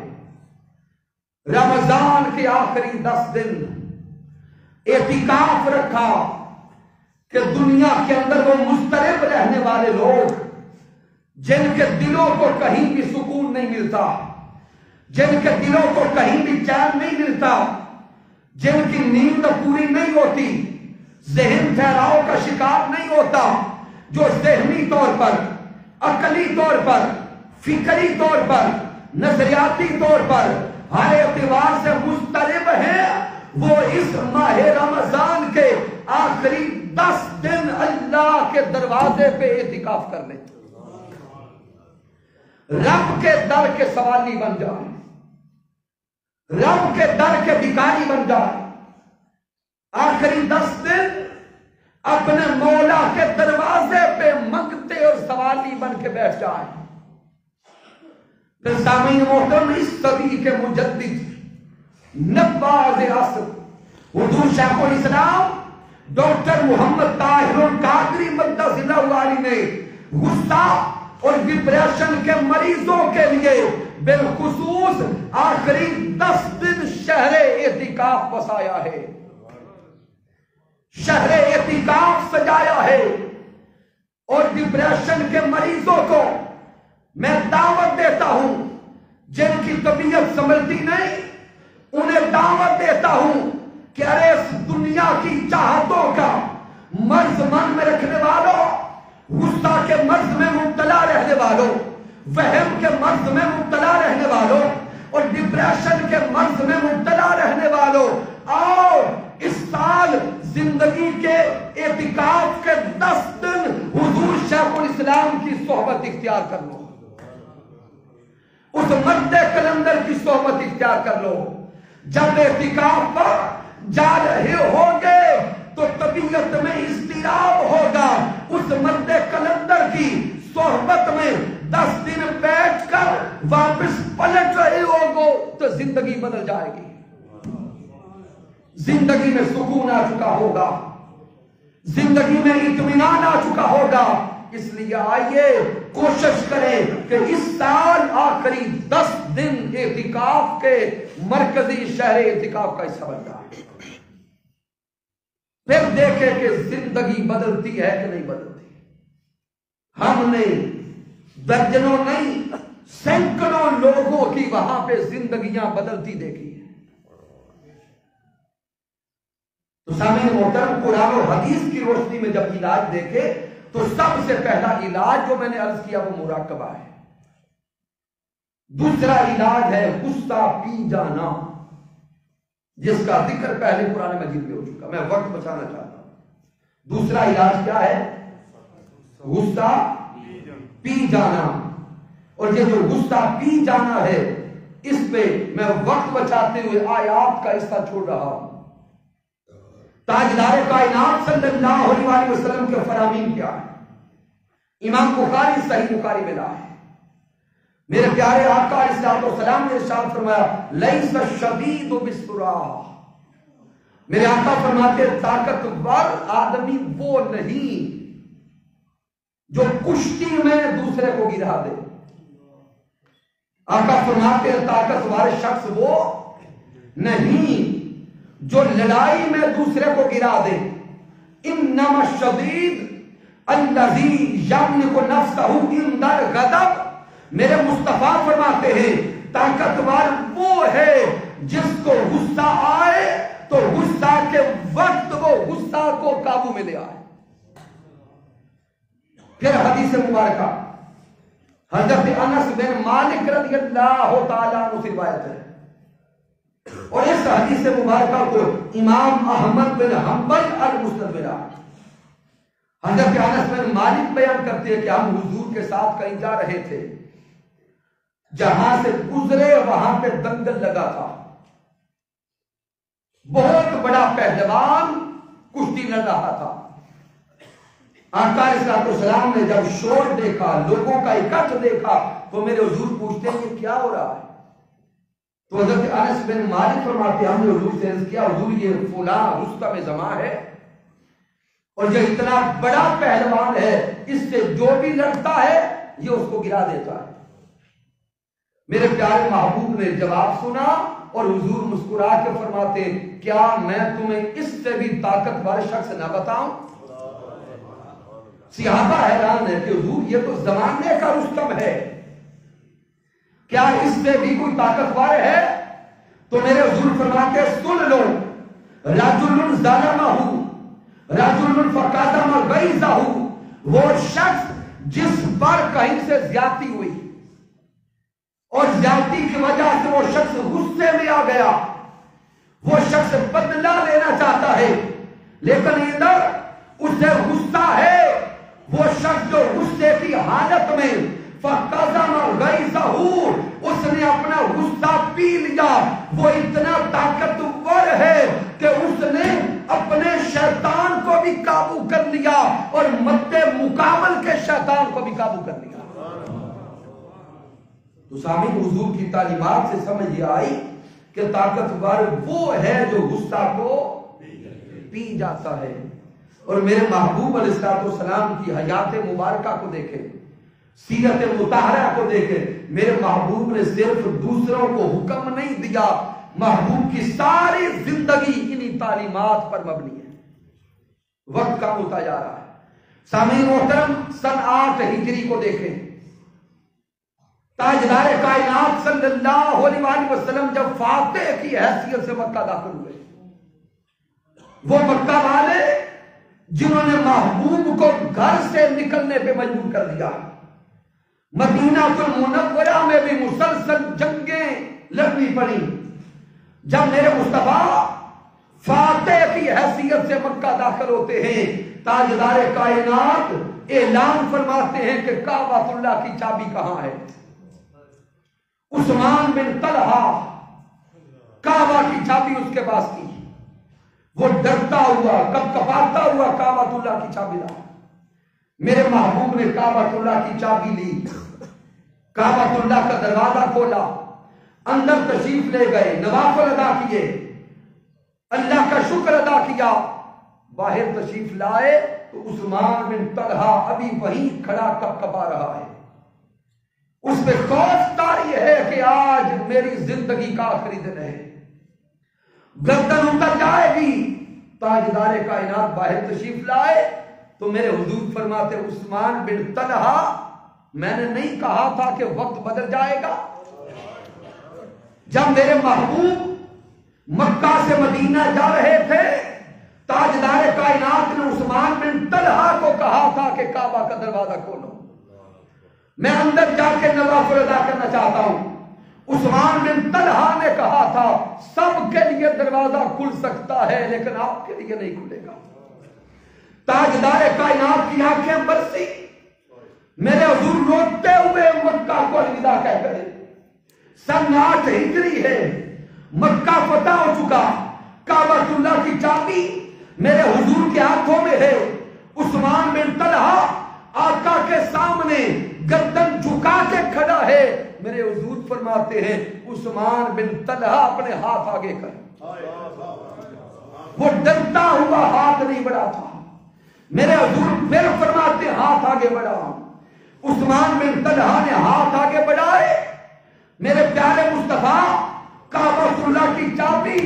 رمضان کے آخری 10 دن اعتکاف رکھا کہ دنیا کے اندر وہ مضطرب رہنے والے لوگ جن کے دلوں کو کہیں بھی سکون نہیں ملتا، جن کے دلوں کو کہیں بھی چین نہیں ملتا، جن کی نیند پوری نہیں ہوتی، ذہن ٹھہراؤ کا شکار نہیں ہوتا، جو ذہنی طور پر، عقلی طور پر، فکری طور پر، نظریاتی طور پر ہر اعتبار سے مضطرب ہیں، وہ اس ماہ رمضان کے آخری 10 دن اللہ کے دروازے پہ اعتکاف کر لیں، رب کے در کے سوالی بن جائیں، رب کے در کے بھکاری بن جائیں، آخری 10 دن اپنے مولا کے دروازے پہ منگتے اور سوالی بن کے بیٹھ جائیں۔ پھر سامعین محترم، اس صدی کے مجدد نباز عصر حضور شیخ الاسلام ڈاکٹر محمد طاہر القادری مقدس اللہ علیہ نے غصہ اور ڈپریشن کے مریضوں کے لیے بالخصوص آخری 10 دن شہر اعتکاف بسایا ہے، شہر اعتکاف سجایا ہے۔ اور ڈپریشن کے مریضوں کو میں دعوت دیتا ہوں، جن کی طبیعت سنبھلتی نہیں انہیں دعوت دیتا ہوں کہ ارے اس دنیا کی چاہتوں کا مرض من میں رکھنے والوں، غصہ کے مرض میں مبتلا رہنے والوں، وہم کے مرض میں مبتلا رہنے والوں اور ڈپریشن کے مرض میں مبتلا رہنے والوں، آؤ اس سال زندگی کے اعتکاف کے 10 دن حضور شیخ الاسلام کی صحبت اختیار کر لو، اس مرد کلندر کی صحبت اختیار کر لو۔ جب اعتکاف پر جا رہے ہوگے تو طبیعت میں اضطراب ہوگا، اس مرد کلندر کی صحبت میں 10 دن بیٹھ کر واپس پلٹ رہے ہوگو تو زندگی بدل جائے گی، زندگی میں سکون آ چکا ہوگا، زندگی میں اطمینان آ چکا ہوگا۔ اس لیے آئیے کوشش کریں کہ اس سال آخری 10 دن اعتکاف کے مرکزی شہر اعتکاف کا حصہ بن جائے، پھر دیکھیں کہ زندگی بدلتی ہے کہ نہیں بدلتی۔ ہم نے درجنوں نہیں سینکڑوں لوگوں کی وہاں پہ زندگیاں بدلتی دیکھی ہیں۔ تو سامعین محترم، قرآن و حدیث کی روشنی میں جب علاج دیکھے تو سب سے پہلا علاج جو میں نے عرض کیا وہ مراقبہ ہے، دوسرا علاج ہے غصہ پی جانا، جس کا ذکر پہلے قرآن مجید میں ہو چکا، میں وقت بچانا چاہتا ہوں۔ دوسرا علاج کیا ہے؟ غصہ پی جانا۔ اور یہ جو غصہ پی جانا ہے اس پہ میں وقت بچاتے ہوئے آیات کا حصہ چھوڑ رہا ہوں۔ تاجدار کائنات صلی اللہ علیہ وسلم کے فرامین کیا ہے؟ امام بخاری صحیح بخاری میں لا ہے، میرے پیارے آقا علیہ السلام نے ارشاد فرمایا لیس الشدید بالسرعہ، میرے آقا فرماتے طاقتور آدمی وہ نہیں جو کشتی میں دوسرے کو گرا دے، آقا فرماتے طاقتور شخص وہ نہیں جو لڑائی میں دوسرے کو گرا دے، انما الشدید الذی یملک نفسہ عند الغضب، میرے مصطفیٰ فرماتے ہیں طاقتور وہ ہے جس کو غصہ آئے تو غصہ کے وقت وہ غصہ کو قابو میں لے آئے۔ پھر حدیث مبارکہ حضرت انس بن مالک رضی اللہ تعالیٰ عنہ سے روایت ہے، اور اس حدیث مبارکہ کو امام احمد بن حنبل المسند میں لایا۔ حضرت انس بن مالک بیان کرتے ہیں کہ ہم حضور کے ساتھ کہیں جا رہے تھے، جہاں سے گزرے وہاں پہ دنگل لگا تھا، بہت بڑا پہلوان کشتی لڑ رہا تھا۔ آقا علیہ السلام نے جب شور دیکھا، لوگوں کا اکٹھ دیکھا تو میرے حضور پوچھتے ہیں یہ کیا ہو رہا ہے؟ تو حضرت انس بن مالک فرماتے ہیں ہم نے حضور سے عرض کیا حضور یہ فلاں رستم زماں ہے اور یہ اتنا بڑا پہلوان ہے، اس سے جو بھی لڑتا ہے یہ اس کو گرا دیتا ہے۔ میرے پیارے محبوب نے جواب سنا اور حضور مسکرا کے فرماتے کیا میں تمہیں اس سے بھی طاقتور شخص نہ بتاؤں؟ صحابہ حیران ہے کہ حضور یہ تو زمانے کا رستم ہے، کیا اس سے بھی کوئی طاقتور ہے؟ تو میرے حضور فرماتے سن لو، رجل ظلمہ، رجل فقدم غیظہ، وہ شخص جس پر کہیں سے زیادتی ہوئی اور زیادتی کی وجہ سے وہ شخص غصے میں آ گیا، وہ شخص بدلہ لینا چاہتا ہے لیکن ادھر اسے غصہ ہے، وہ شخص جو غصے کی حالت میں فقدم غیظہ، اس نے اپنا غصہ پی لیا، وہ اتنا طاقتور ہے کہ اس نے اپنے شیطان کو بھی قابو کر لیا اور مد مقابل کے شیطان کو بھی قابو کر لیا۔ تو سامعین حضور کی تعلیمات سے سمجھ یہ آئی کہ طاقتور وہ ہے جو غصہ کو پی جاتا ہے۔ اور میرے محبوب علیہ السلام کی حیات مبارکہ کو دیکھیں، سیرت مطہرہ کو دیکھیں، میرے محبوب نے صرف دوسروں کو حکم نہیں دیا، محبوب کی ساری زندگی انہی تعلیمات پر مبنی ہے۔ وقت کم ہوتا جا رہا ہے۔ سامعین محترم، سن 8 ہجری کو دیکھیں، تاجدار کائنات صلی اللہ علیہ وآلہ وسلم جب فاتح کی حیثیت سے مکہ داخل ہوئے، وہ مکہ والے جنہوں نے محبوب کو گھر سے نکلنے پہ مجبور کر دیا، مدینہ المنورہ میں بھی مسلسل جنگیں لڑنی پڑی، جب میرے مصطفیٰ فاتح کی حیثیت سے مکہ داخل ہوتے ہیں، تاجدار کائنات اعلان فرماتے ہیں کہ کعبۃ اللہ کی چابی کہاں ہے؟ عثمان بن طلحہ کعبہ کی چابی اس کے پاس تھی، وہ ڈرتا ہوا کپاتا ہوا کعبۃ اللہ کی چابی لایا۔ میرے محبوب نے کعبۃ اللہ کی چابی لی، کعبۃ اللہ کا دروازہ کھولا، اندر تشریف لے گئے، نوافل ادا کیے، اللہ کا شکر ادا کیا، باہر تشریف لائے تو عثمان بن طلحہ ابھی وہیں کھڑا کپا رہا ہے۔ اس پہ خوف طاری ہے کہ آج میری زندگی کا آخری دن ہے، گردن اتر جائے گی۔ تاجدار کائنات باہر تشریف لائے تو میرے حضور فرماتے عثمان بن طلحہ، میں نے نہیں کہا تھا کہ وقت بدل جائے گا؟ جب میرے محبوب مکہ سے مدینہ جا رہے تھے، تاجدار کائنات نے عثمان بن طلحہ کو کہا تھا کہ کعبہ کا دروازہ کھولو، میں اندر جا کے نوافل ادا کرنا چاہتا ہوں۔ عثمان بن طلحہ نے کہا تھا سب کے لیے دروازہ کھل سکتا ہے لیکن آپ کے لیے نہیں کھلے گا۔ تاجدار کائنات کی آنکھیں برسی، میرے حضور روتے ہوئے مکہ کو الوداع کہہ گئے۔ سن 8 ہجری ہے، مکہ فتح ہو چکا، کعبۃ اللہ کی چابی میرے حضور کے ہاتھوں میں ہے۔ عثمان بن طلحہ آقا کے سامنے گردن جھکا کے کھڑا ہے، میرے حضور فرماتے ہیں عثمان بن طلحہ اپنے ہاتھ آگے کر، وہ ڈرتا ہوا ہاتھ نہیں بڑھاتا، میرے حضور پھر فرماتے ہاتھ آگے بڑھا، عثمان بن طلحہ نے ہاتھ آگے بڑھائے، میرے پیارے مصطفیٰ کعبۃ اللہ کی چابی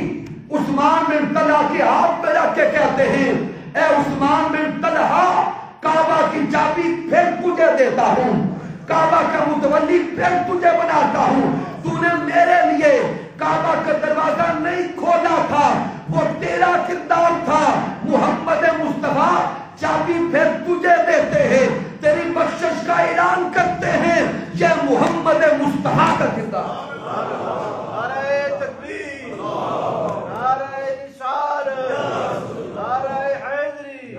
عثمان بن طلحہ کے ہاتھ پہ رکھ کے کہتے ہیں اے عثمان بن طلحہ، کعبہ کی چابی پھر تجھے دیتا ہوں، کعبہ کا متولی پھر تجھے بناتا ہوں، تو نے میرے لیے کعبہ کا دروازہ نہیں کھولا تھا، وہ تیرا کردار تھا، محمد مصطفیٰ چابی پھر تجھے دیتے ہیں، تیری بخشش کا اعلان کرتے ہیں، یہ محمد مصطفیٰ کا کردار۔ نعرہ تکبیر، نعرہ رسالت، نعرہ حیدری۔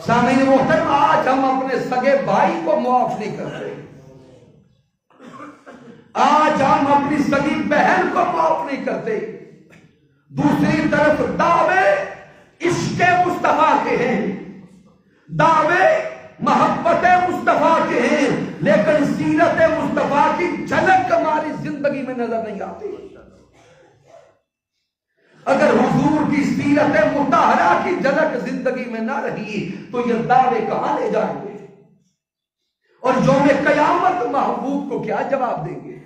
سامعین محترم، آج ہم اپنے سگے بھائی کو معاف نہیں کرتے، آج ہم اپنی سگی بہن کو معاف نہیں کرتے، دوسری طرف دعوے عشق مصطفیٰ کے ہیں، دعوے محبت مصطفیٰ کے ہیں، لیکن سیرت مصطفیٰ کی جھلک ہماری زندگی میں نظر نہیں آتی۔ اگر حضور کی سیرت مطہرہ کی جھلک زندگی میں نہ رہی تو یہ دعوے کہاں لے جائیں گے، اور یوم قیامت محبوب کو کیا جواب دیں گے؟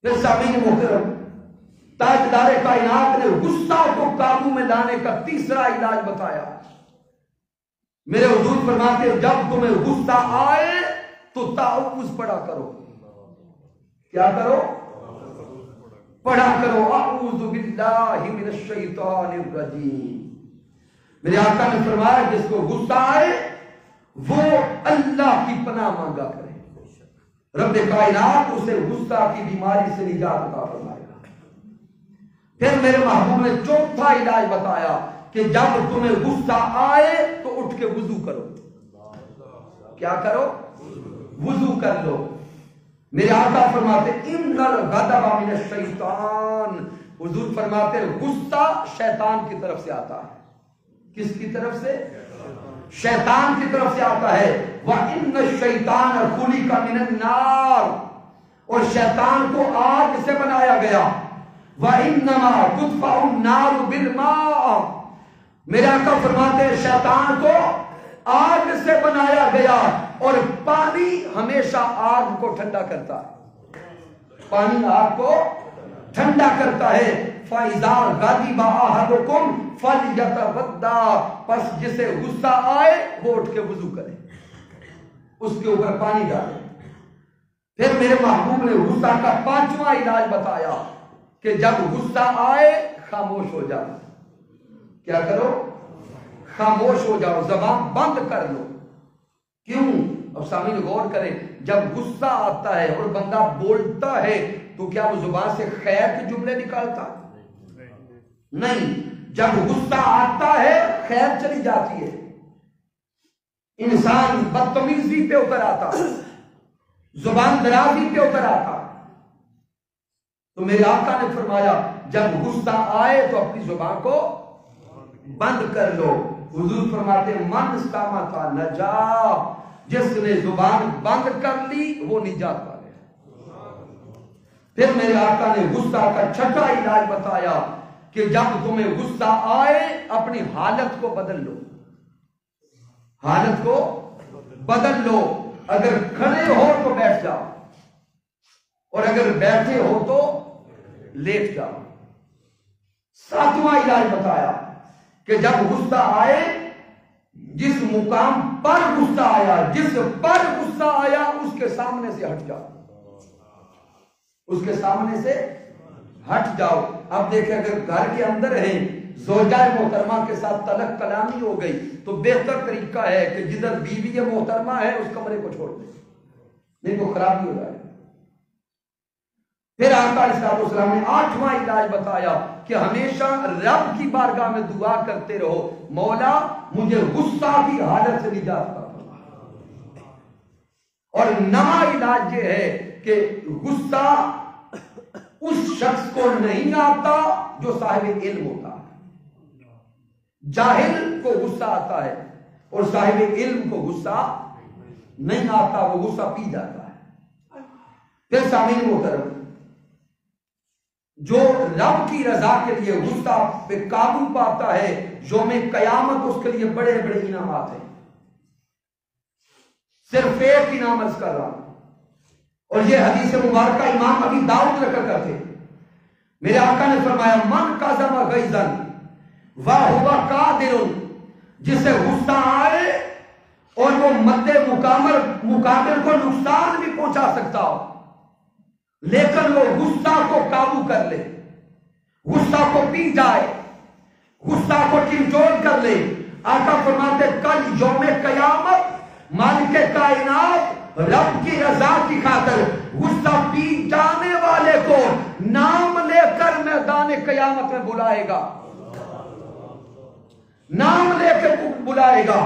سامعین محترم، تاجدار کائنات نے غصہ کو قابو میں لانے کا تیسرا علاج بتایا۔ میرے حضور فرماتے ہیں جب تمہیں غصہ آئے تو تعوذ پڑھا کرو، کیا کرو؟ پڑھا کرو اعوذ باللہ من الشیطان الرجیم۔ میرے آقا نے فرمایا جس کو غصہ آئے وہ اللہ کی پناہ مانگا کرے، رب کائنات اسے غصہ کی بیماری سے نجات عطا فرمائے گا۔ پھر میرے محبوب نے چوتھا علاج بتایا کہ جب تمہیں غصہ آئے تو اٹھ کے وضو کرو، کیا کرو؟ وضو کر لو۔ میرے آقا فرماتے ان الغضب من الشیطان، حضور فرماتے غصہ شیطان کی طرف سے آتا ہے، کس کی طرف سے؟ شیطان کی طرف سے آتا ہے۔ وَإِنَّ الشَّيْطَانَ خُلِقَ مِنَ النَّارِ، اور شیطان کو آگ سے بنایا گیا۔ وَإِنَّمَا تُطْفَأُ النَّارُ بِالْمَاءِ، میرے آقا فرماتے ہیں شیطان کو آگ سے بنایا گیا، اور پانی ہمیشہ آگ کو ٹھنڈا کرتا ہے، پانی آگ کو ٹھنڈا کرتا ہے۔ فَإِذَا غَضِبَ أَحَدُكُمْ فَلْيَتَوَضَّأْ، پس جسے غصہ آئے وہ اٹھ کے وضو کرے، اس کے اوپر پانی ڈالے۔ پھر میرے محبوب نے غصہ کا 5واں علاج بتایا کہ جب غصہ آئے خاموش ہو جاؤ۔ کیا کرو؟ خاموش ہو جاؤ، زبان بند کر لو۔ کیوں؟ اب سامعین غور کریں، جب غصہ آتا ہے اور بندہ بولتا ہے تو کیا وہ زبان سے خیر کے جملے نکالتا؟ نہیں، جب غصہ آتا ہے خیر چلی جاتی ہے، انسان بدتمیزی پہ اتر آتا، زبان درازی پہ اتر آتا۔ تو میرے آقا نے فرمایا جب غصہ آئے تو اپنی زبان کو بند کر لو۔ حضور فرماتے من استمات نجا، جس نے زبان بند کر لی وہ نجات پا گیا۔ پھر میرے آقا نے غصہ کا 6واں علاج بتایا کہ جب تمہیں غصہ آئے اپنی حالت کو بدل لو، حالت کو بدل لو۔ اگر کھڑے ہو تو بیٹھ جاؤ، اور اگر بیٹھے ہو تو لیٹ جاؤ۔ 7واں علاج بتایا کہ جب غصہ آئے، جس مقام پر غصہ آیا، جس پر غصہ آیا اس کے سامنے سے ہٹ جاؤ، اس کے سامنے سے ہٹ جاؤ۔ اب دیکھیں اگر گھر کے اندر ہیں، زوجہ محترمہ کے ساتھ طلق کلامی ہو گئی تو بہتر طریقہ ہے کہ جدھر بیوی محترمہ ہے اس کمرے کو چھوڑ دیں، نہیں تو خرابی ہو جائے۔ پھر آقا علیہ السلام نے 8واں علاج بتایا کہ ہمیشہ رب کی بارگاہ میں دعا کرتے رہو، مولا مجھے غصہ کی حالت سے نجات عطا فرما۔ اور 9واں علاج یہ ہے کہ غصہ اس شخص کو نہیں آتا جو صاحب علم ہوتا ہے۔ جاہل کو غصہ آتا ہے اور صاحب علم کو غصہ نہیں آتا، وہ غصہ پی جاتا ہے۔ پھر سامعین محترم، جو رب کی رضا کے لیے غصہ پہ قابو پاتا ہے، یوم قیامت اس کے لیے بڑے بڑے انعامات ہیں۔ صرف ایک انعام عرض کر رہا ہوں، اور یہ حدیث مبارکہ امام ابی داؤد ذکر کرتے۔ میرے آقا نے فرمایا من کظم غیظا وہو قادر، جسے غصہ آئے اور وہ مد مقابل کو نقصان بھی پہنچا سکتا ہو، لیکن وہ غصہ کو قابو کر لے، غصہ کو پی جائے، غصہ کو کنٹرول کر لے۔ آقا فرماتے کل یوم قیامت مالک کائنات رب کی رضا کی خاطر غصہ پی جانے والے کو نام لے کر میدان قیامت میں بلائے گا، نام لے کے بلائے گا،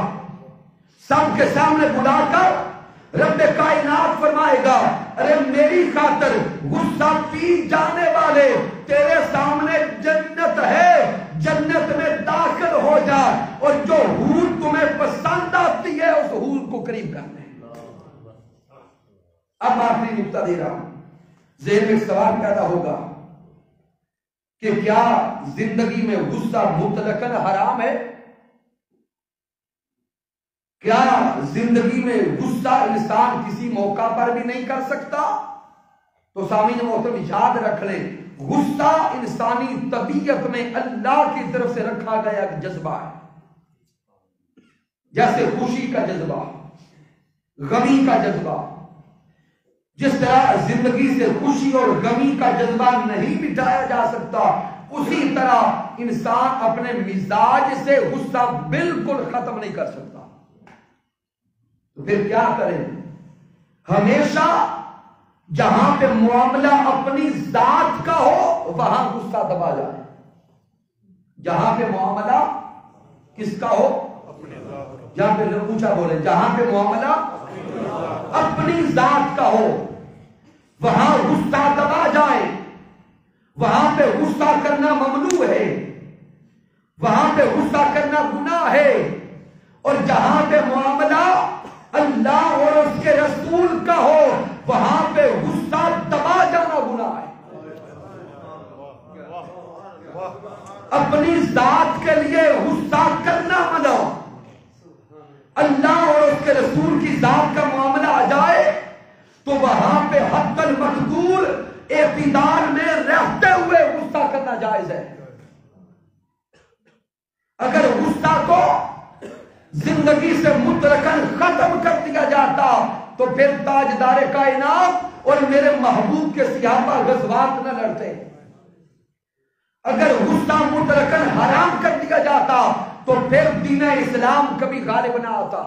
سب کے سامنے بلا کر رب کائنات فرمائے گا ارے میری خاطر غصہ پی جانے والے تیرے سامنے جنت ہے، جنت میں داخل ہو جا، اور جو حور تمہیں پسند آتی ہے اس حور کو قریب کرنے۔ اب آخری نکتہ دے رہا ہوں، ذہن میں سوال پیدا ہوگا کہ کیا زندگی میں غصہ مطلقاً حرام ہے؟ کیا زندگی میں غصہ انسان کسی موقع پر بھی نہیں کر سکتا؟ تو سامعین محترم یاد رکھ لیں، غصہ انسانی طبیعت میں اللہ کی طرف سے رکھا گیا ایک جذبہ ہے، جیسے خوشی کا جذبہ، غمی کا جذبہ۔ جس طرح زندگی سے خوشی اور غمی کا جذبہ نہیں مٹایا جا سکتا، اسی طرح انسان اپنے مزاج سے غصہ بالکل ختم نہیں کر سکتا۔ تو پھر کیا کریں؟ ہمیشہ جہاں پہ معاملہ اپنی ذات کا ہو وہاں غصہ دبا جائے، جہاں پہ معاملہ کس کا ہو، جہاں پہ اونچا بولے، جہاں پہ معاملہ اپنی ذات کا ہو وہاں غصہ دبا جائے، وہاں پہ غصہ کرنا ممنوع ہے، وہاں پہ غصہ کرنا گناہ ہے، اور جہاں پہ معاملہ اللہ اور اس کے رسول کا ہو وہاں پہ غصہ دبا جانا گناہ ہے۔ اپنی ذات کے لیے غصہ کرنا منع، ذات کا معاملہ آ جائے تو وہاں پہ حد المقدور اعتدال میں رہتے ہوئے غصہ کرنا جائز ہے. اگر غصہ کو زندگی سے مطلقاً ختم کر دیا جاتا تو پھر تاجدار کائنات اور میرے محبوب کے صحابہ غزوات نہ لڑتے. اگر غصہ مطلقاً حرام کر دیا جاتا تو پھر دین اسلام کبھی غالب نہ آتا.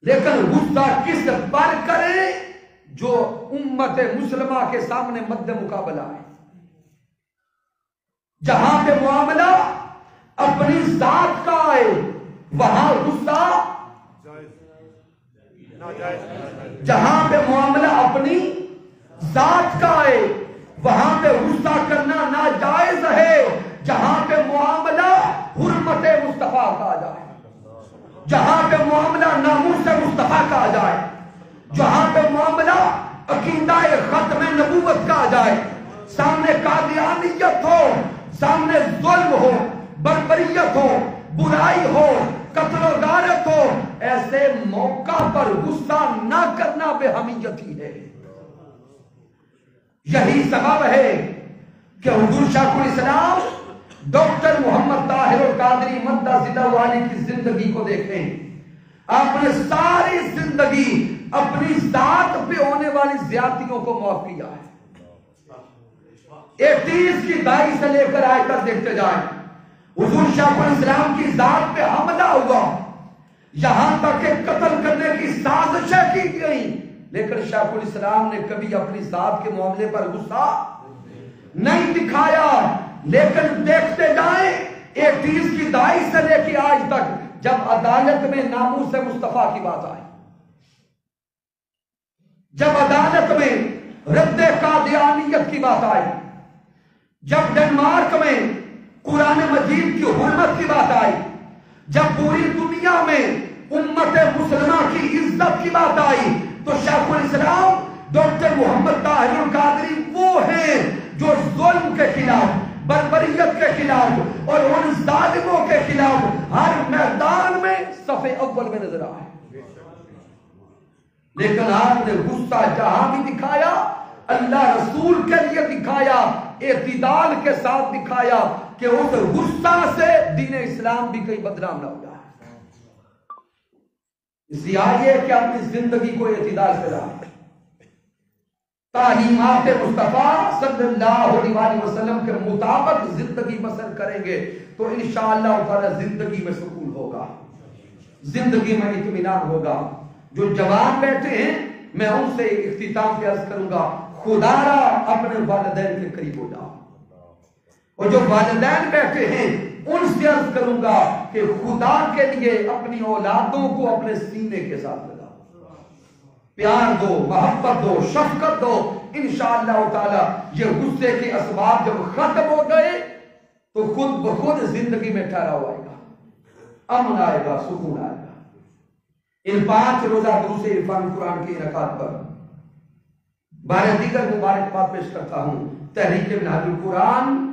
لیکن غصہ کس پر کرے؟ جو امت مسلمہ کے سامنے مد مقابلہ ہے. جہاں پہ معاملہ اپنی ذات کا آئے وہاں غصہ، جہاں پہ معاملہ اپنی ذات کا آئے وہاں پہ غصہ کرنا ناجائز ہے. جہاں پہ معاملہ حرمت مصطفیٰ کا آ جائے، جہاں پہ معاملہ ناموس مصطفیٰ کا آ جائے، جہاں پہ معاملہ عقیدہ ختم نبوت کا آ جائے، سامنے قادیانیت ہو، سامنے ظلم ہو، بربریت ہو، برائی ہو، قتل و غارت ہو، ایسے موقع پر غصہ نہ کرنا بے حمیتی ہے. یہی سبب ہے کہ حضور شیخ الاسلام ڈاکٹر محمد طاہر القادری مدہ ذلہ والی کی زندگی کو دیکھیں. آپ نے ساری زندگی اپنی ذات پہ ہونے والی زیادتیوں کو معاف کیا ہے. 31 کی دائی سے لے کر آئے تک دیکھتے جائیں، حضور شیخ الاسلام کی ذات پہ حملہ ہوا، یہاں تک کہ قتل کرنے کی سازشیں کی گئی، لیکن شیخ الاسلام نے کبھی اپنی ذات کے معاملے پر غصہ نہیں دکھایا. لیکن دیکھتے جائیں 31 کی دائی سے لے کے آج تک جب عدالت میں ناموس مصطفیٰ کی بات آئی، جب عدالت میں رد قادیانیت کی بات آئی، جب ڈنمارک میں قرآن مجید کی حرمت کی بات آئی، جب پوری دنیا میں امت مسلمہ کی عزت کی بات آئی، تو شیخ الاسلام ڈاکٹر محمد طاہر القادری وہ ہیں جو ظلم کے خلاف، بربریت کے خلاف اور ان ظالموں کے خلاف ہر میدان میں صف اول میں نظر آئے. لیکن آپ نے غصہ جہاں بھی دکھایا اللہ رسول کے لیے دکھایا، اعتدال کے ساتھ دکھایا کہ اس غصہ سے دین اسلام بھی کہیں بدنام نہ ہو جائے. اس لیے آئیے کہ اپنی زندگی کو اعتدال سے رہا، تعلیمات مصطفیٰ صلی اللہ علیہ وسلم کے مطابق زندگی بسر کریں گے تو انشاءاللہ تعالی زندگی میں سکون ہوگا، زندگی میں اطمینان ہوگا. جو جوان بیٹھے ہیں میں ان سے اختتام پہ عرض کروں گا، خدا را اپنے والدین کے قریب ہو جاؤ، اور جو والدین بیٹھے ہیں ان سے عرض کروں گا کہ خدا کے لیے اپنی اولادوں کو اپنے سینے کے ساتھ لگاؤ، پیار دو، محبت دو، شفقت دو. انشاءاللہ تعالی یہ غصے کے اسباب جب ختم ہو گئے تو خود بخود زندگی میں ٹھہراؤ آئے گا، امن آئے گا، سکون آئے گا. ان 5 روزہ دروس عرفان قرآن کی انعقاد پر بارہ دیگر مبارکباد پیش کرتا ہوں تحریک منہاج القرآن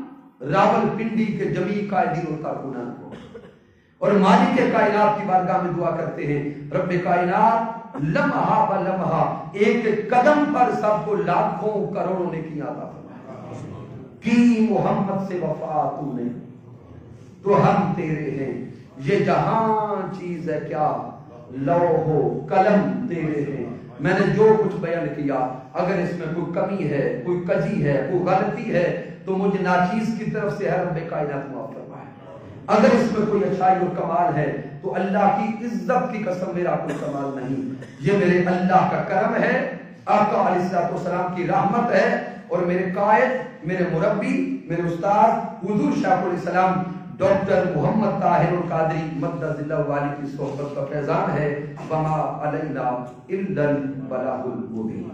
راول پنڈی کے جمیع قائدین اور کارکنان کو، اور مالک کائنات کی بارگاہ میں دعا کرتے ہیں رب کائنات لمحہ ب لمحہ ایک قدم پر سب کو لاکھوں کروڑوں نے کیا عطا فرمائے. کی محمد سے وفا تو نے تو ہم تیرے ہیں، یہ جہاں چیز ہے کیا لوح و قلم تیرے ہیں. میں نے جو کچھ بیان کیا اگر اس میں کوئی کمی ہے، کوئی کجی ہے، کوئی غلطی ہے تو مجھے ناچیز کی طرف سے ہے رب کائنات معاف فرمائے. اگر اس میں کوئی اچھائی اور کمال ہے تو اللہ کی عزت کی قسم میرا کوئی کمال نہیں، یہ میرے اللہ کا کرم ہے، آقا علیہ السلام کی رحمت ہے، اور میرے قائد، میرے مربی، میرے استاد حضور شیخ الاسلام ڈاکٹر محمد طاہر القادری مدہ ذلہ والی کی صحبت کا فیضان ہے. وما علینا الا البلاغ المبین.